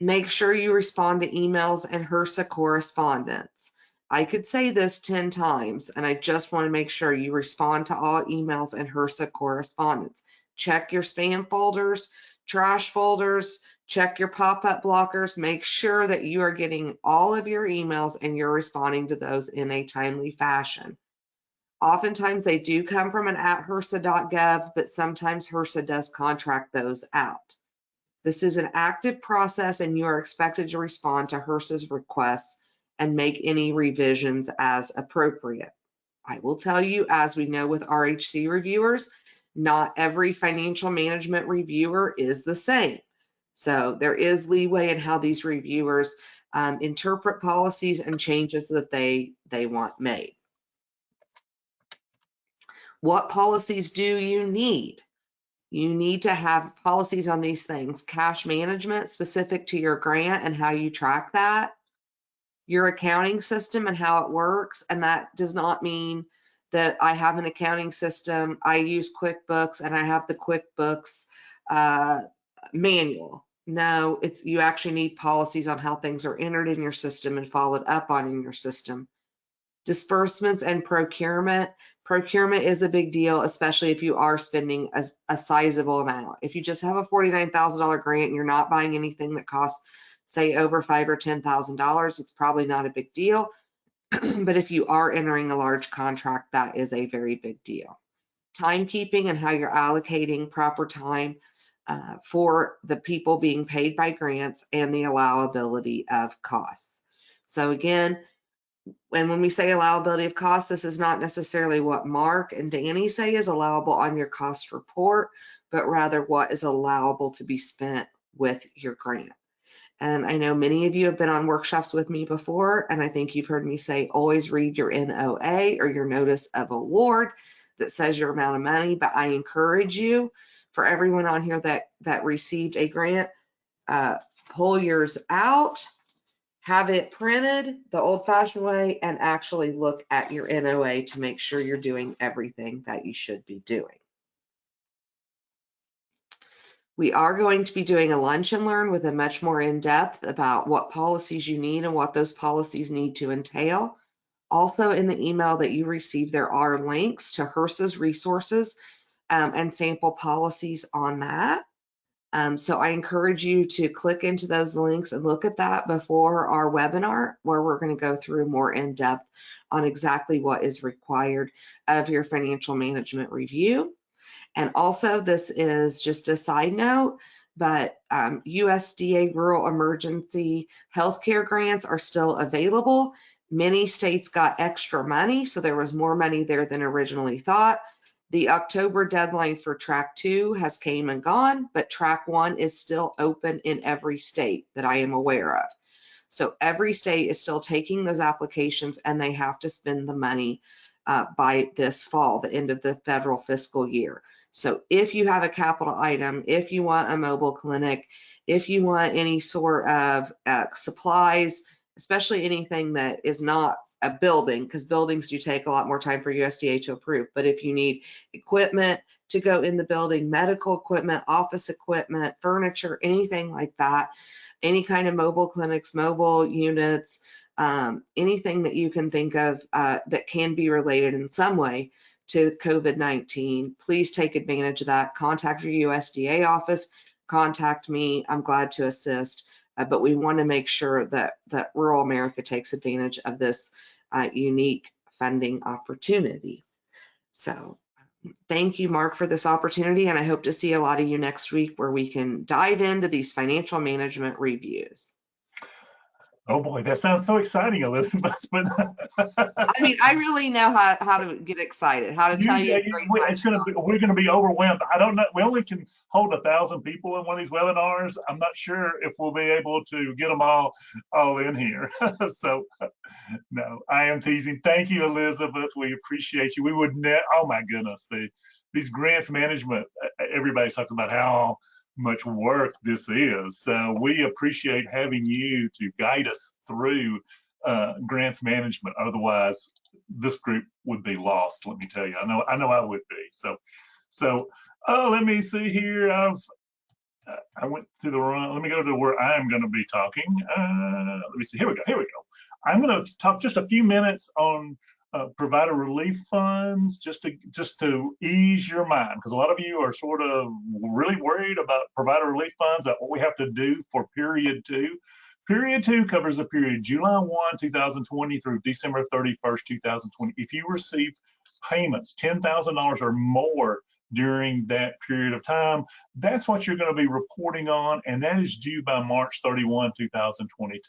Make sure you respond to emails and HRSA correspondence. I could say this 10 times, and I just want to make sure you respond to all emails and HRSA correspondence. Check your spam folders, trash folders, check your pop-up blockers. Make sure that you are getting all of your emails and you're responding to those in a timely fashion. Oftentimes they do come from an @HRSA.gov, but sometimes HRSA does contract those out. This is an active process and you are expected to respond to HRSA's requests and make any revisions as appropriate. I will tell you, as we know with RHC reviewers, not every financial management reviewer is the same. So there is leeway in how these reviewers interpret policies and changes that they want made. What policies do you need? You need to have policies on these things. Cash management specific to your grant and how you track that. Your accounting system and how it works. And that does not mean that I have an accounting system. I use QuickBooks and I have the QuickBooks manual. No, you actually need policies on how things are entered in your system and followed up on in your system. Disbursements and procurement. Procurement is a big deal, especially if you are spending a sizable amount. If you just have a $49,000 grant and you're not buying anything that costs, say, over $5,000 or $10,000, it's probably not a big deal. But if you are entering a large contract, that is a very big deal. Timekeeping and how you're allocating proper time for the people being paid by grants, and the allowability of costs. So again, when we say allowability of costs, this is not necessarily what Mark and Danny say is allowable on your cost report, but rather what is allowable to be spent with your grant. And I know many of you have been on workshops with me before, and I think you've heard me say, always read your NOA or your notice of award that says your amount of money. But I encourage you, for everyone on here that received a grant, pull yours out, have it printed the old-fashioned way, and actually look at your NOA to make sure you're doing everything that you should be doing. We are going to be doing a lunch and learn with a much more in-depth about what policies you need and what those policies need to entail. Also, in the email that you received, there are links to HRSA's resources and sample policies on that. So I encourage you to click into those links and look at that before our webinar, where we're going to go through more in depth on exactly what is required of your financial management review. And also, this is just a side note, but USDA rural emergency healthcare grants are still available. Many states got extra money, so there was more money there than originally thought. The October deadline for Track 2 has came and gone, but Track 1 is still open in every state that I am aware of. So every state is still taking those applications, and they have to spend the money by this fall, the end of the federal fiscal year. So if you have a capital item, if you want a mobile clinic, if you want any sort of supplies, especially anything that is not a building, because buildings do take a lot more time for USDA to approve. But if you need equipment to go in the building, medical equipment, office equipment, furniture, anything like that, any kind of mobile clinics, mobile units, anything that you can think of that can be related in some way to COVID-19, please take advantage of that. Contact your USDA office, contact me. I'm glad to assist. But we want to make sure that rural America takes advantage of this unique funding opportunity. So thank you, Mark, for this opportunity, and I hope to see a lot of you next week where we can dive into these financial management reviews. Oh boy, that sounds so exciting, Elizabeth. But I mean, I really know how to get excited, how to tell you. We're going to be overwhelmed. I don't know. We only can hold 1,000 people in one of these webinars. I'm not sure if we'll be able to get them all in here. So, no, I am teasing. Thank you, Elizabeth. We appreciate you. We would oh my goodness, these grants management, everybody's talking about how much work this is. So we appreciate having you to guide us through grants management. Otherwise, this group would be lost. Let me tell you. I know I would be. So oh, let me see here. I went through the wrong. Let me go to where I'm going to be talking. Let me see. Here we go. I'm going to talk just a few minutes on provider relief funds, just to ease your mind, because a lot of you are sort of really worried about provider relief funds, what we have to do for period 2. Period 2 covers the period July 1, 2020 through December 31st, 2020. If you receive payments, $10,000 or more during that period of time, that's what you're going to be reporting on, and that is due by March 31, 2022.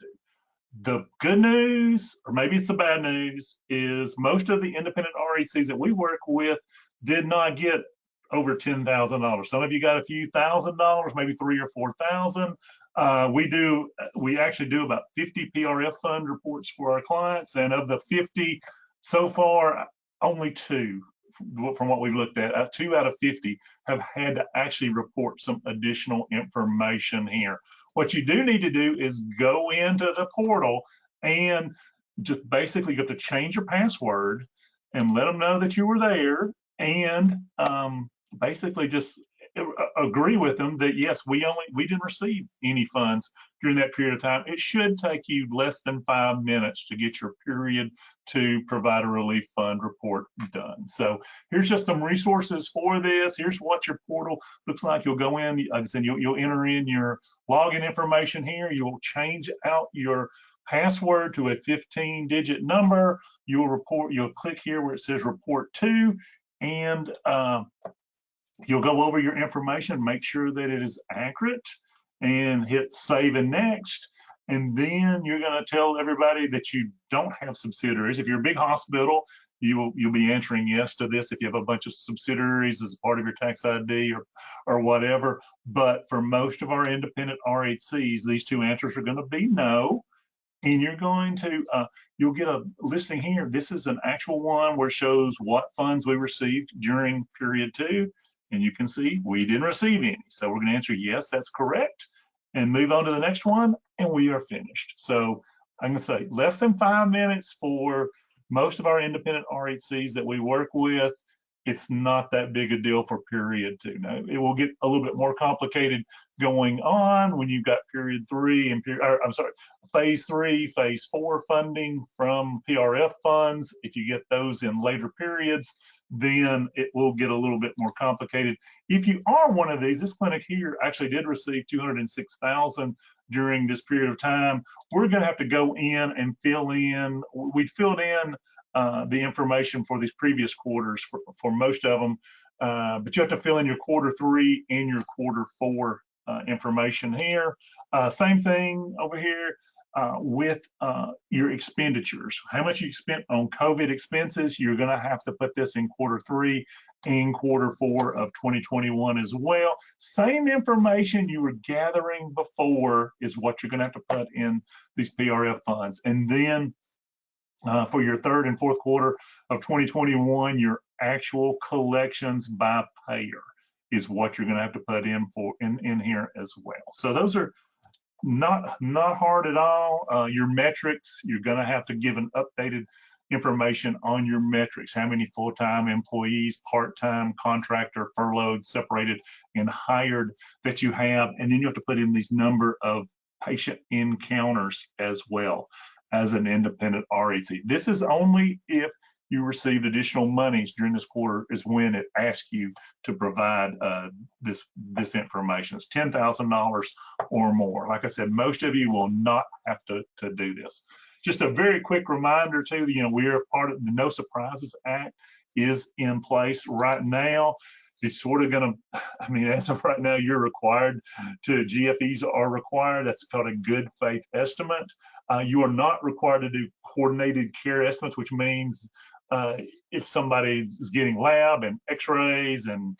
The good news, or maybe it's the bad news, is most of the independent RHCs that we work with did not get over $10,000. Some of you got a few $1,000s, maybe $3,000 or $4,000. We actually do about 50 PRF fund reports for our clients, and of the 50 so far, only 2, from what we've looked at, 2 out of 50 have had to actually report some additional information here. What you do need to do is go into the portal and just basically you have to change your password and let them know that you were there, and basically just agree with them that yes, we didn't receive any funds during that period of time. It should take you less than 5 minutes to get your period 2 provider relief fund report done. So here's just some resources for this. Here's what your portal looks like. You'll go in, like I said, you'll enter in your login information here. You'll change out your password to a 15-digit number. You'll click here where it says report 2, and you'll go over your information, make sure that it is accurate, and hit save and next. And then you're going to tell everybody that you don't have subsidiaries. If you're a big hospital, you'll be answering yes to this if you have a bunch of subsidiaries as part of your tax ID or whatever. But for most of our independent RHCs, these 2 answers are going to be no. And you're going to, you'll get a listing here. This is an actual one where it shows what funds we received during period 2. And you can see we didn't receive any. So we're going to answer yes, that's correct, and move on to the next one, and we are finished. So I'm going to say less than 5 minutes for most of our independent RHCs that we work with. It's not that big a deal for period 2. Now, it will get a little bit more complicated going on when you've got period 3 and phase 3, phase 4 funding from PRF funds. If you get those in later periods, then it will get a little bit more complicated. If you are one of these, this clinic here actually did receive $206,000 during this period of time. We're going to have to go in and fill in. We filled in the information for these previous quarters for most of them, but you have to fill in your quarter 3 and your quarter 4 information here. Same thing over here with your expenditures. How much you spent on COVID expenses, you're going to have to put this in quarter 3 and quarter 4 of 2021 as well. Same information you were gathering before is what you're going to have to put in these PRF funds. And then for your 3rd and 4th quarter of 2021, your actual collections by payer is what you're going to have to put in here as well. So those are not hard at all. Your metrics, you're going to have to give an updated information on your metrics. How many full-time employees, part-time, contractor, furloughed, separated, and hired that you have. And then you have to put in these number of patient encounters as well as an independent RHC. This is only if you received additional monies during this quarter is when it asks you to provide this information. It's $10,000 or more. Like I said, most of you will not have to do this. Just a very quick reminder too, we are part of the No Surprises Act is in place right now. It's sort of going to, as of right now, you're required to, GFEs are required. That's called a good faith estimate. You are not required to do coordinated care estimates, which means if somebody is getting lab and x-rays and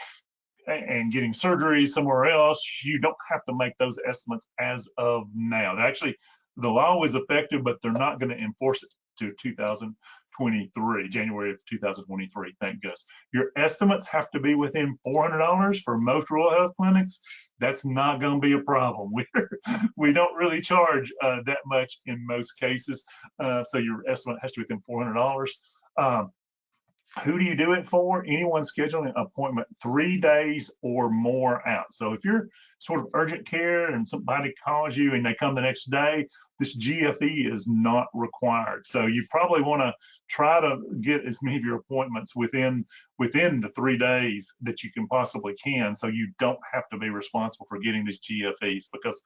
getting surgery somewhere else, you don't have to make those estimates as of now. Actually, the law is effective, but they're not going to enforce it to 2023, January of 2023, thank goodness. Your estimates have to be within $400 for most rural health clinics. That's not going to be a problem. We don't really charge that much in most cases, so your estimate has to be within $400. Who do you do it for? Anyone scheduling an appointment 3 days or more out. So if you're sort of urgent care and somebody calls you and they come the next day, this GFE is not required. So you probably want to try to get as many of your appointments within the 3 days that you can possibly can, so you don't have to be responsible for getting these GFEs, because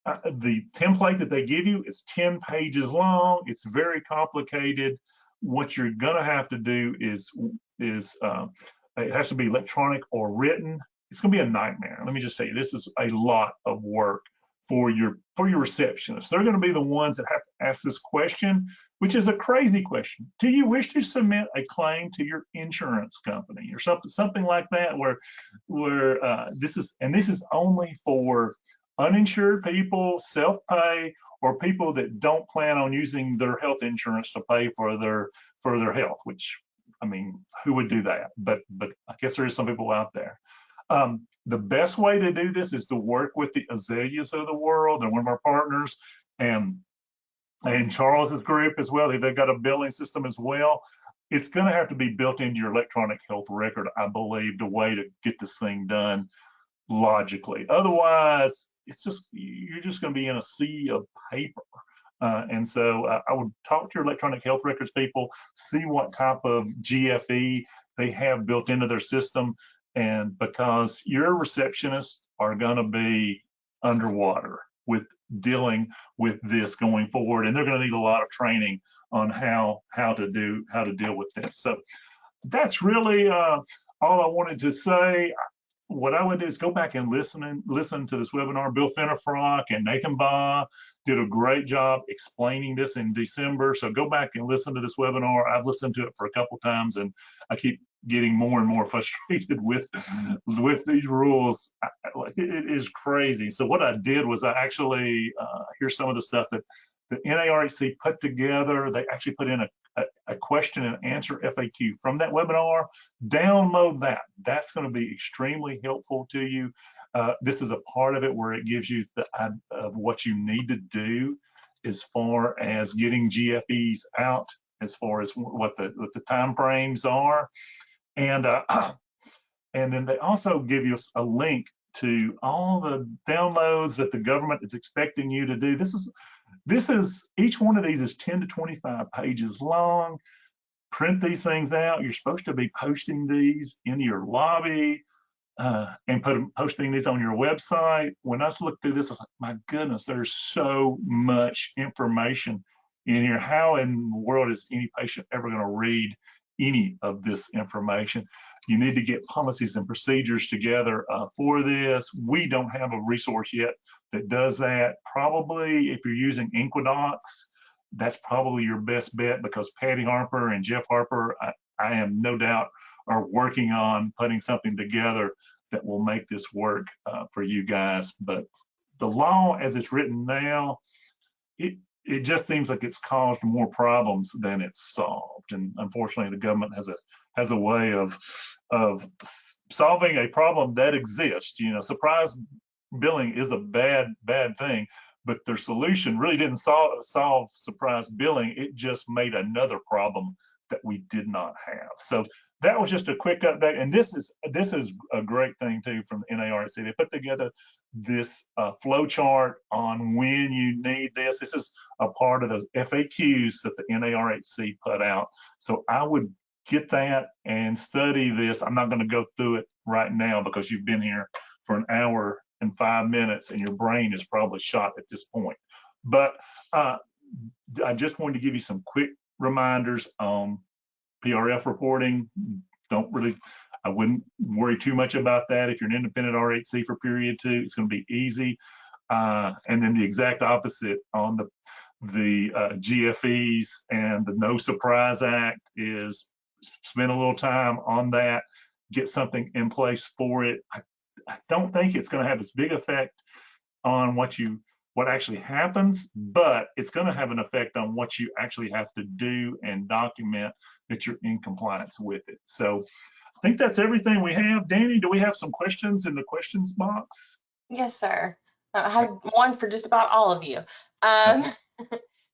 the template that they give you is 10 pages long. It's very complicated. What you're gonna have to do is it has to be electronic or written. It's gonna be a nightmare. Let me just tell you, this is a lot of work for your receptionists. They're gonna be the ones that have to ask this question, which is a crazy question. Do you wish to submit a claim to your insurance company or something like that, where this is only for uninsured people, self-pay, or people that don't plan on using their health insurance to pay for their health, which, I mean, who would do that? But I guess there is some people out there. The best way to do this is to work with the Azaleas of the world. They're one of our partners, and Charles's group as well. They've got a billing system as well. It's going to have to be built into your electronic health record, I believe, the way to get this thing done logically. Otherwise, you're just going to be in a sea of paper. And so I would talk to your electronic health records people, see what type of GFE they have built into their system, and because your receptionists are going to be underwater with dealing with this going forward, and they're going to need a lot of training on how to deal with this. So that's really all I wanted to say. What I would do is go back and listen to this webinar. Bill Fennerfrock and Nathan Baugh did a great job explaining this in December. So go back and listen to this webinar. I've listened to it for a couple times, and I keep getting more and more frustrated with these rules. It is crazy. So what I did was I actually, here's some of the stuff that the NARHC put together. They actually put in a question and answer FAQ from that webinar. Download that. That's going to be extremely helpful to you. This is a part of it where it gives you of what you need to do as far as getting GFEs out, as far as what the time frames are. And then they also give you a link to all the downloads that the government is expecting you to do. This is each one of these is 10 to 25 pages long. Print these things out. You're supposed to be posting these in your lobby and posting these on your website. When I looked through this, I was like, my goodness, there's so much information in here. How in the world is any patient ever going to read any of this information? You need to get policies and procedures together for this. We don't have a resource yet that does that. Probably if you're using Inquidocs, that's probably your best bet, because Patty Harper and Jeff Harper, I have no doubt, are working on putting something together that will make this work for you guys. But the law as it's written now, it just seems like it's caused more problems than it's solved. And unfortunately, the government has a way of solving a problem that exists. You know, surprise billing is a bad thing, but their solution really didn't solve surprise billing. It just made another problem that we did not have. So that was just a quick update. And this is a great thing too from the NARHC. They put together this flow chart on when you need this. This is a part of those FAQs that the NARHC put out. So I would get that and study this. I'm not going to go through it right now because you've been here for an hour and 5 minutes and your brain is probably shot at this point. But I just wanted to give you some quick reminders on PRF reporting. I wouldn't worry too much about that. If you're an independent RHC for period 2, it's going to be easy. And then the exact opposite on the GFEs and the No Surprise Act is spend a little time on that, get something in place for it. I don't think it's going to have this big effect on what you what actually happens, but it's going to have an effect on what you actually have to do and document that you're in compliance with it. So I think that's everything we have. Danny, do we have some questions in the questions box? Yes, sir. I have one for just about all of you.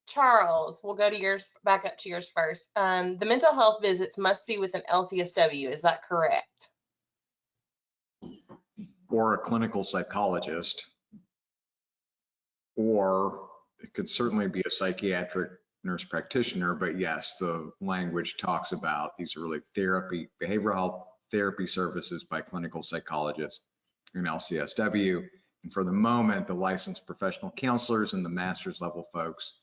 Charles, we'll go to yours, back up to yours first. The mental health visits must be with an LCSW. Is that correct? Or a clinical psychologist, or it could certainly be a psychiatric nurse practitioner, but yes, the language talks about these are really therapy, behavioral health therapy services by clinical psychologists and LCSW. And for the moment, the licensed professional counselors and the master's level folks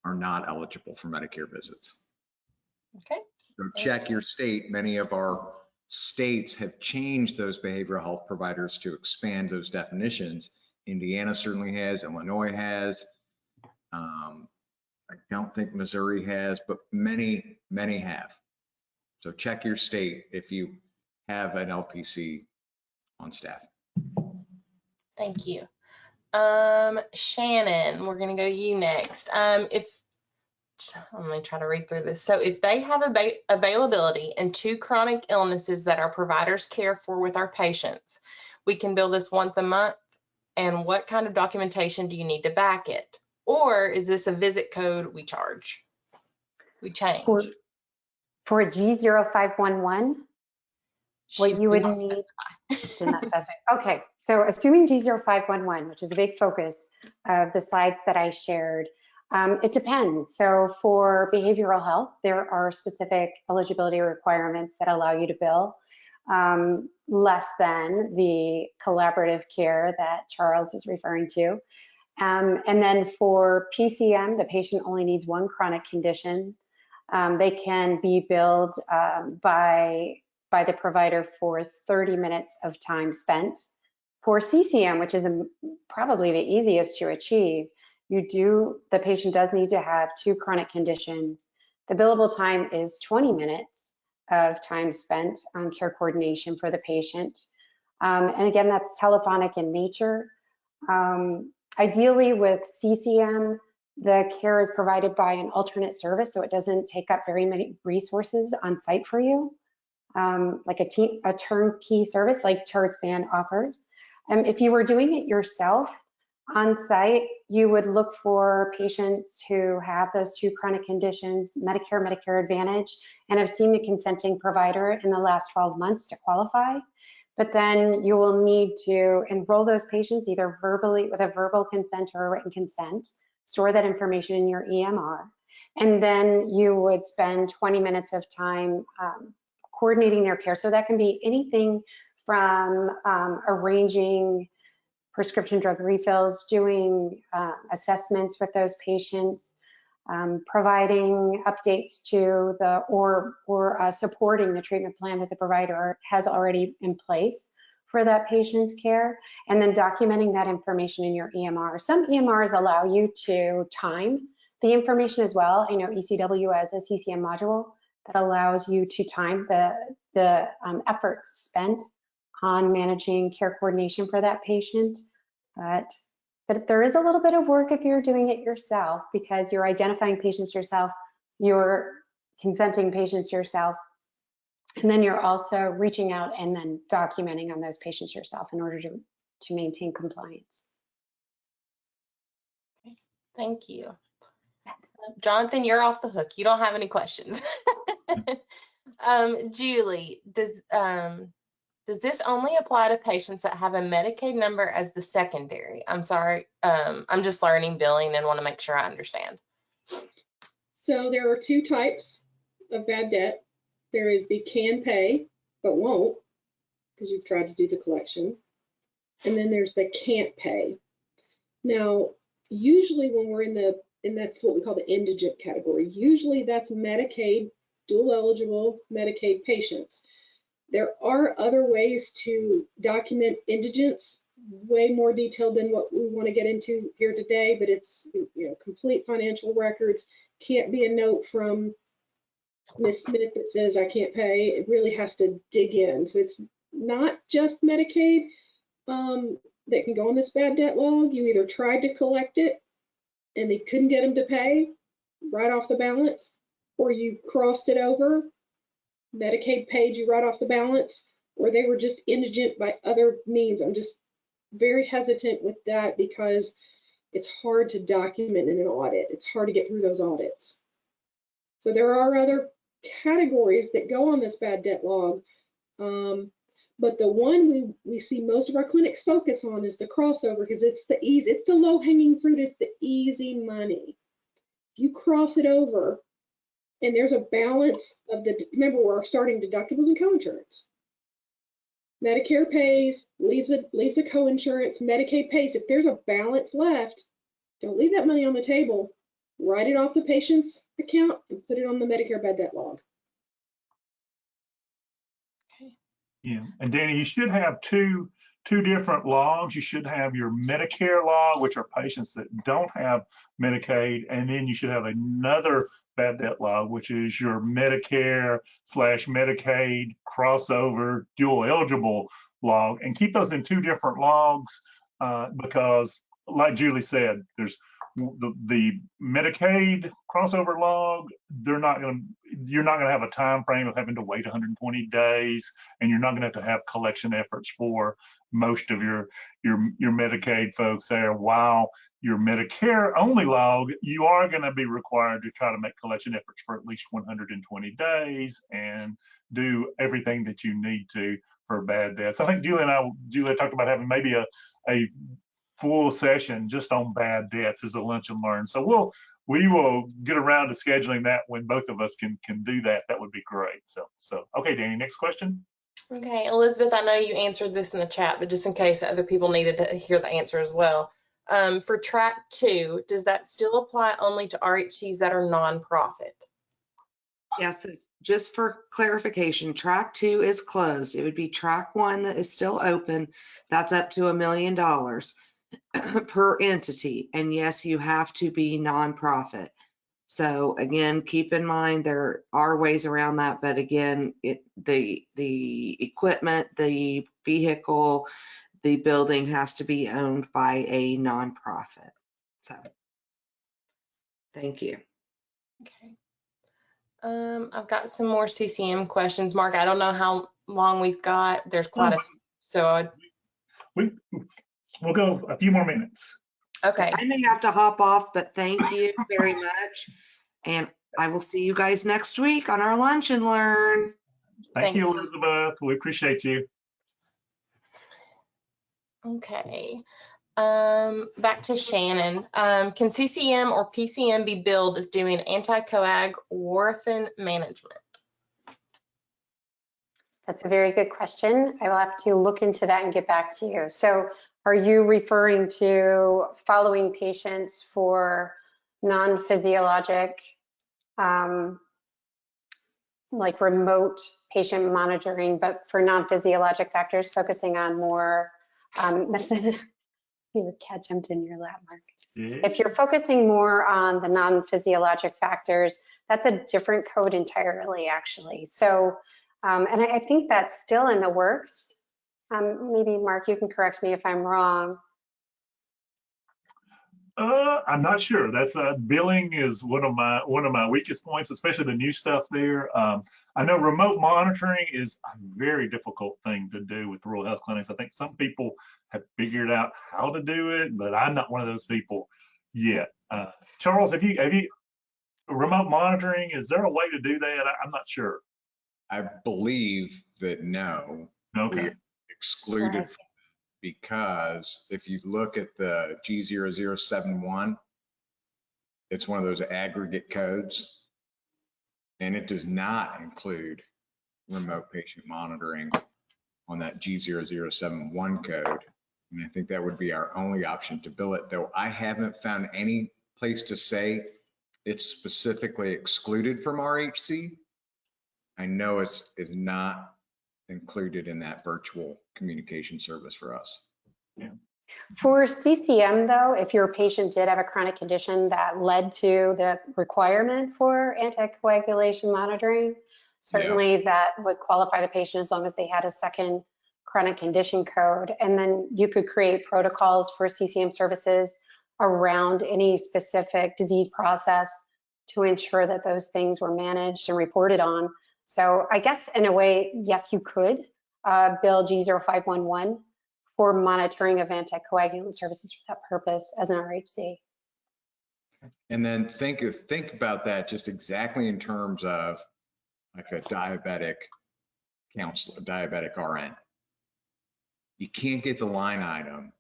are not eligible for Medicare visits. Okay. So check your state. Many of our states have changed those behavioral health providers to expand those definitions. Indiana certainly has, Illinois has. I don't think Missouri has, but many have. So check your state if you have an LPC on staff. Thank you. Shannon, we're going to go to you next. Let me try to read through this. So if they have availability and 2 chronic illnesses that our providers care for with our patients, we can bill this once a month. And what kind of documentation do you need to back it? Or is this a visit code we change? For a G0511, what you would need, did not specify. Okay, so assuming G0511, which is a big focus of the slides that I shared, it depends. So for behavioral health, there are specific eligibility requirements that allow you to bill less than the collaborative care that Charles is referring to. And then for PCM, the patient only needs 1 chronic condition. They can be billed by the provider for 30 minutes of time spent. For CCM, which is probably the easiest to achieve, the patient does need to have 2 chronic conditions. The billable time is 20 minutes of time spent on care coordination for the patient. And again, that's telephonic in nature. Ideally with CCM, the care is provided by an alternate service, so it doesn't take up very many resources on site for you, like a turnkey service like ChartSpan offers. If you were doing it yourself on site, you would look for patients who have those 2 chronic conditions, Medicare, Medicare Advantage, and have seen the consenting provider in the last 12 months to qualify. But then you will need to enroll those patients either verbally with a verbal consent or a written consent, store that information in your EMR, and then you would spend 20 minutes of time coordinating their care. So that can be anything from arranging prescription drug refills, doing assessments with those patients, providing updates to or supporting the treatment plan that the provider has already in place for that patient's care, and then documenting that information in your EMR. Some EMRs allow you to time the information as well. I know ECW has a CCM module that allows you to time the efforts spent on managing care coordination for that patient. But there is a little bit of work if you're doing it yourself, because you're identifying patients yourself, you're consenting patients yourself, and then you're also reaching out and then documenting on those patients yourself in order to maintain compliance. Thank you. Jonathan, you're off the hook. You don't have any questions. Julie, does this only apply to patients that have a Medicaid number as the secondary? I'm sorry, I'm just learning billing and want to make sure I understand. So there are 2 types of bad debt. There is the can pay, but won't, because you've tried to do the collection. And then there's the can't pay. Now, usually when we're and that's what we call the indigent category. Usually that's Medicaid, dual eligible Medicaid patients. There are other ways to document indigence, way more detailed than what we want to get into here today, but it's complete financial records. Can't be a note from Ms. Smith that says I can't pay. It really has to dig in. So it's not just Medicaid. that can go on this bad debt log. You either tried to collect it and they couldn't get them to pay right off the balance, or you crossed it over, Medicaid paid you right off the balance, or they were just indigent by other means. I'm just very hesitant with that because it's hard to document in an audit. It's hard to get through those audits. So there are other categories that go on this bad debt log. But the one we see most of our clinics focus on is the crossover, because it's the easy, it's the low hanging fruit, it's the easy money. If you cross it over and there's a balance of the, remember we're starting deductibles and coinsurance. Medicare pays, leaves a co-insurance, Medicaid pays. If there's a balance left, don't leave that money on the table. Write it off the patient's account and put it on the Medicare bad debt log. Yeah, and Danny, you should have two different logs. You should have your Medicare log, which are patients that don't have Medicaid, and then you should have another bad debt log, which is your Medicare/Medicaid crossover dual eligible log, and keep those in two different logs because, like Julie said, there's the Medicaid crossover log. You're not going to have a time frame of having to wait 120 days, and you're not going to have collection efforts for most of your Medicaid folks there. While your Medicare only log, you are going to be required to try to make collection efforts for at least 120 days and do everything that you need to for bad debts. I think Julie talked about having maybe a full session just on bad debts as a lunch and learn. So we will get around to scheduling that when both of us can do that. That would be great. So okay, Danny, next question. Okay, Elizabeth, I know you answered this in the chat, but just in case other people needed to hear the answer as well. For track 2, does that still apply only to RHCs that are nonprofit? Yes, just for clarification, track 2 is closed. It would be track 1 that is still open. That's up to $1 million per entity. And yes, you have to be nonprofit. So again, keep in mind there are ways around that, but again, the equipment, the vehicle, the building has to be owned by a nonprofit. So thank you. Okay. I've got some more CCM questions. Mark, I don't know how long we've got. There's quite a few. So we'll go a few more minutes. Okay. I may have to hop off, but thank you very much. And I will see you guys next week on our lunch and learn. Thank you, Elizabeth. We appreciate you. Okay. Back to Shannon. Can CCM or PCM be billed if doing anti-coag warfarin management? That's a very good question. I will have to look into that and get back to you. So are you referring to following patients for non-physiologic, like remote patient monitoring, but for non-physiologic factors, focusing on more medicine? Your cat jumped in your lap, Mark. Yeah. If you're focusing more on the non-physiologic factors, that's a different code entirely, actually. So, and I think that's still in the works. Maybe Mark, you can correct me if I'm wrong. I'm not sure. That's billing is one of my weakest points, especially the new stuff there. I know remote monitoring is a very difficult thing to do with rural health clinics. I think some people have figured out how to do it, but I'm not one of those people yet. Charles, have you remote monitoring? Is there a way to do that? I'm not sure. I believe that no. Okay. We excluded because if you look at the G0071, it's one of those aggregate codes, and it does not include remote patient monitoring on that G0071 code. And I think that would be our only option to bill it, though I haven't found any place to say it's specifically excluded from RHC. I know it's not included in that virtual communication service for us. Yeah. For CCM, though, if your patient did have a chronic condition that led to the requirement for anticoagulation monitoring, certainly that would qualify the patient as long as they had a second chronic condition code, and then you could create protocols for CCM services around any specific disease process to ensure that those things were managed and reported on. So I guess in a way, yes, you could bill G0511 for monitoring of anticoagulant services for that purpose as an RHC. And then think about that just exactly in terms of like a diabetic counselor, diabetic RN. You can't get the line item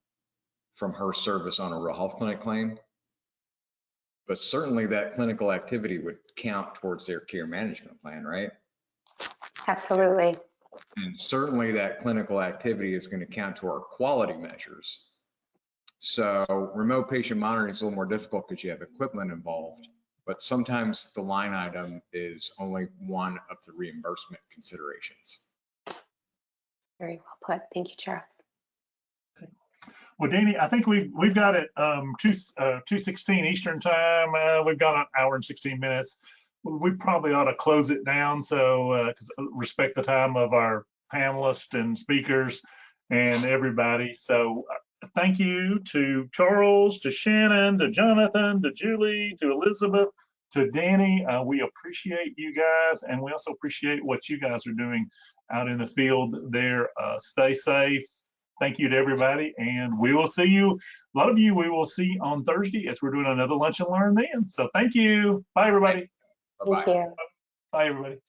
from her service on a rural health clinic claim, but certainly that clinical activity would count towards their care management plan, right? Absolutely. And certainly that clinical activity is going to count to our quality measures. So remote patient monitoring is a little more difficult because you have equipment involved, but sometimes the line item is only one of the reimbursement considerations. Very well put. Thank you, Charles. Well, Danny, I think we've got it 2:16 Eastern time. We've got an hour and 16 minutes. We probably ought to close it down, so respect the time of our panelists and speakers and everybody. So thank you to Charles, to Shannon, to Jonathan, to Julie, to Elizabeth, to Danny. We appreciate you guys, and we also appreciate what you guys are doing out in the field there. Stay safe. Thank you to everybody, and we will see you. A lot of you we will see on Thursday as we're doing another Lunch and Learn then. So thank you. Bye, everybody. Thank you. Bye, everybody.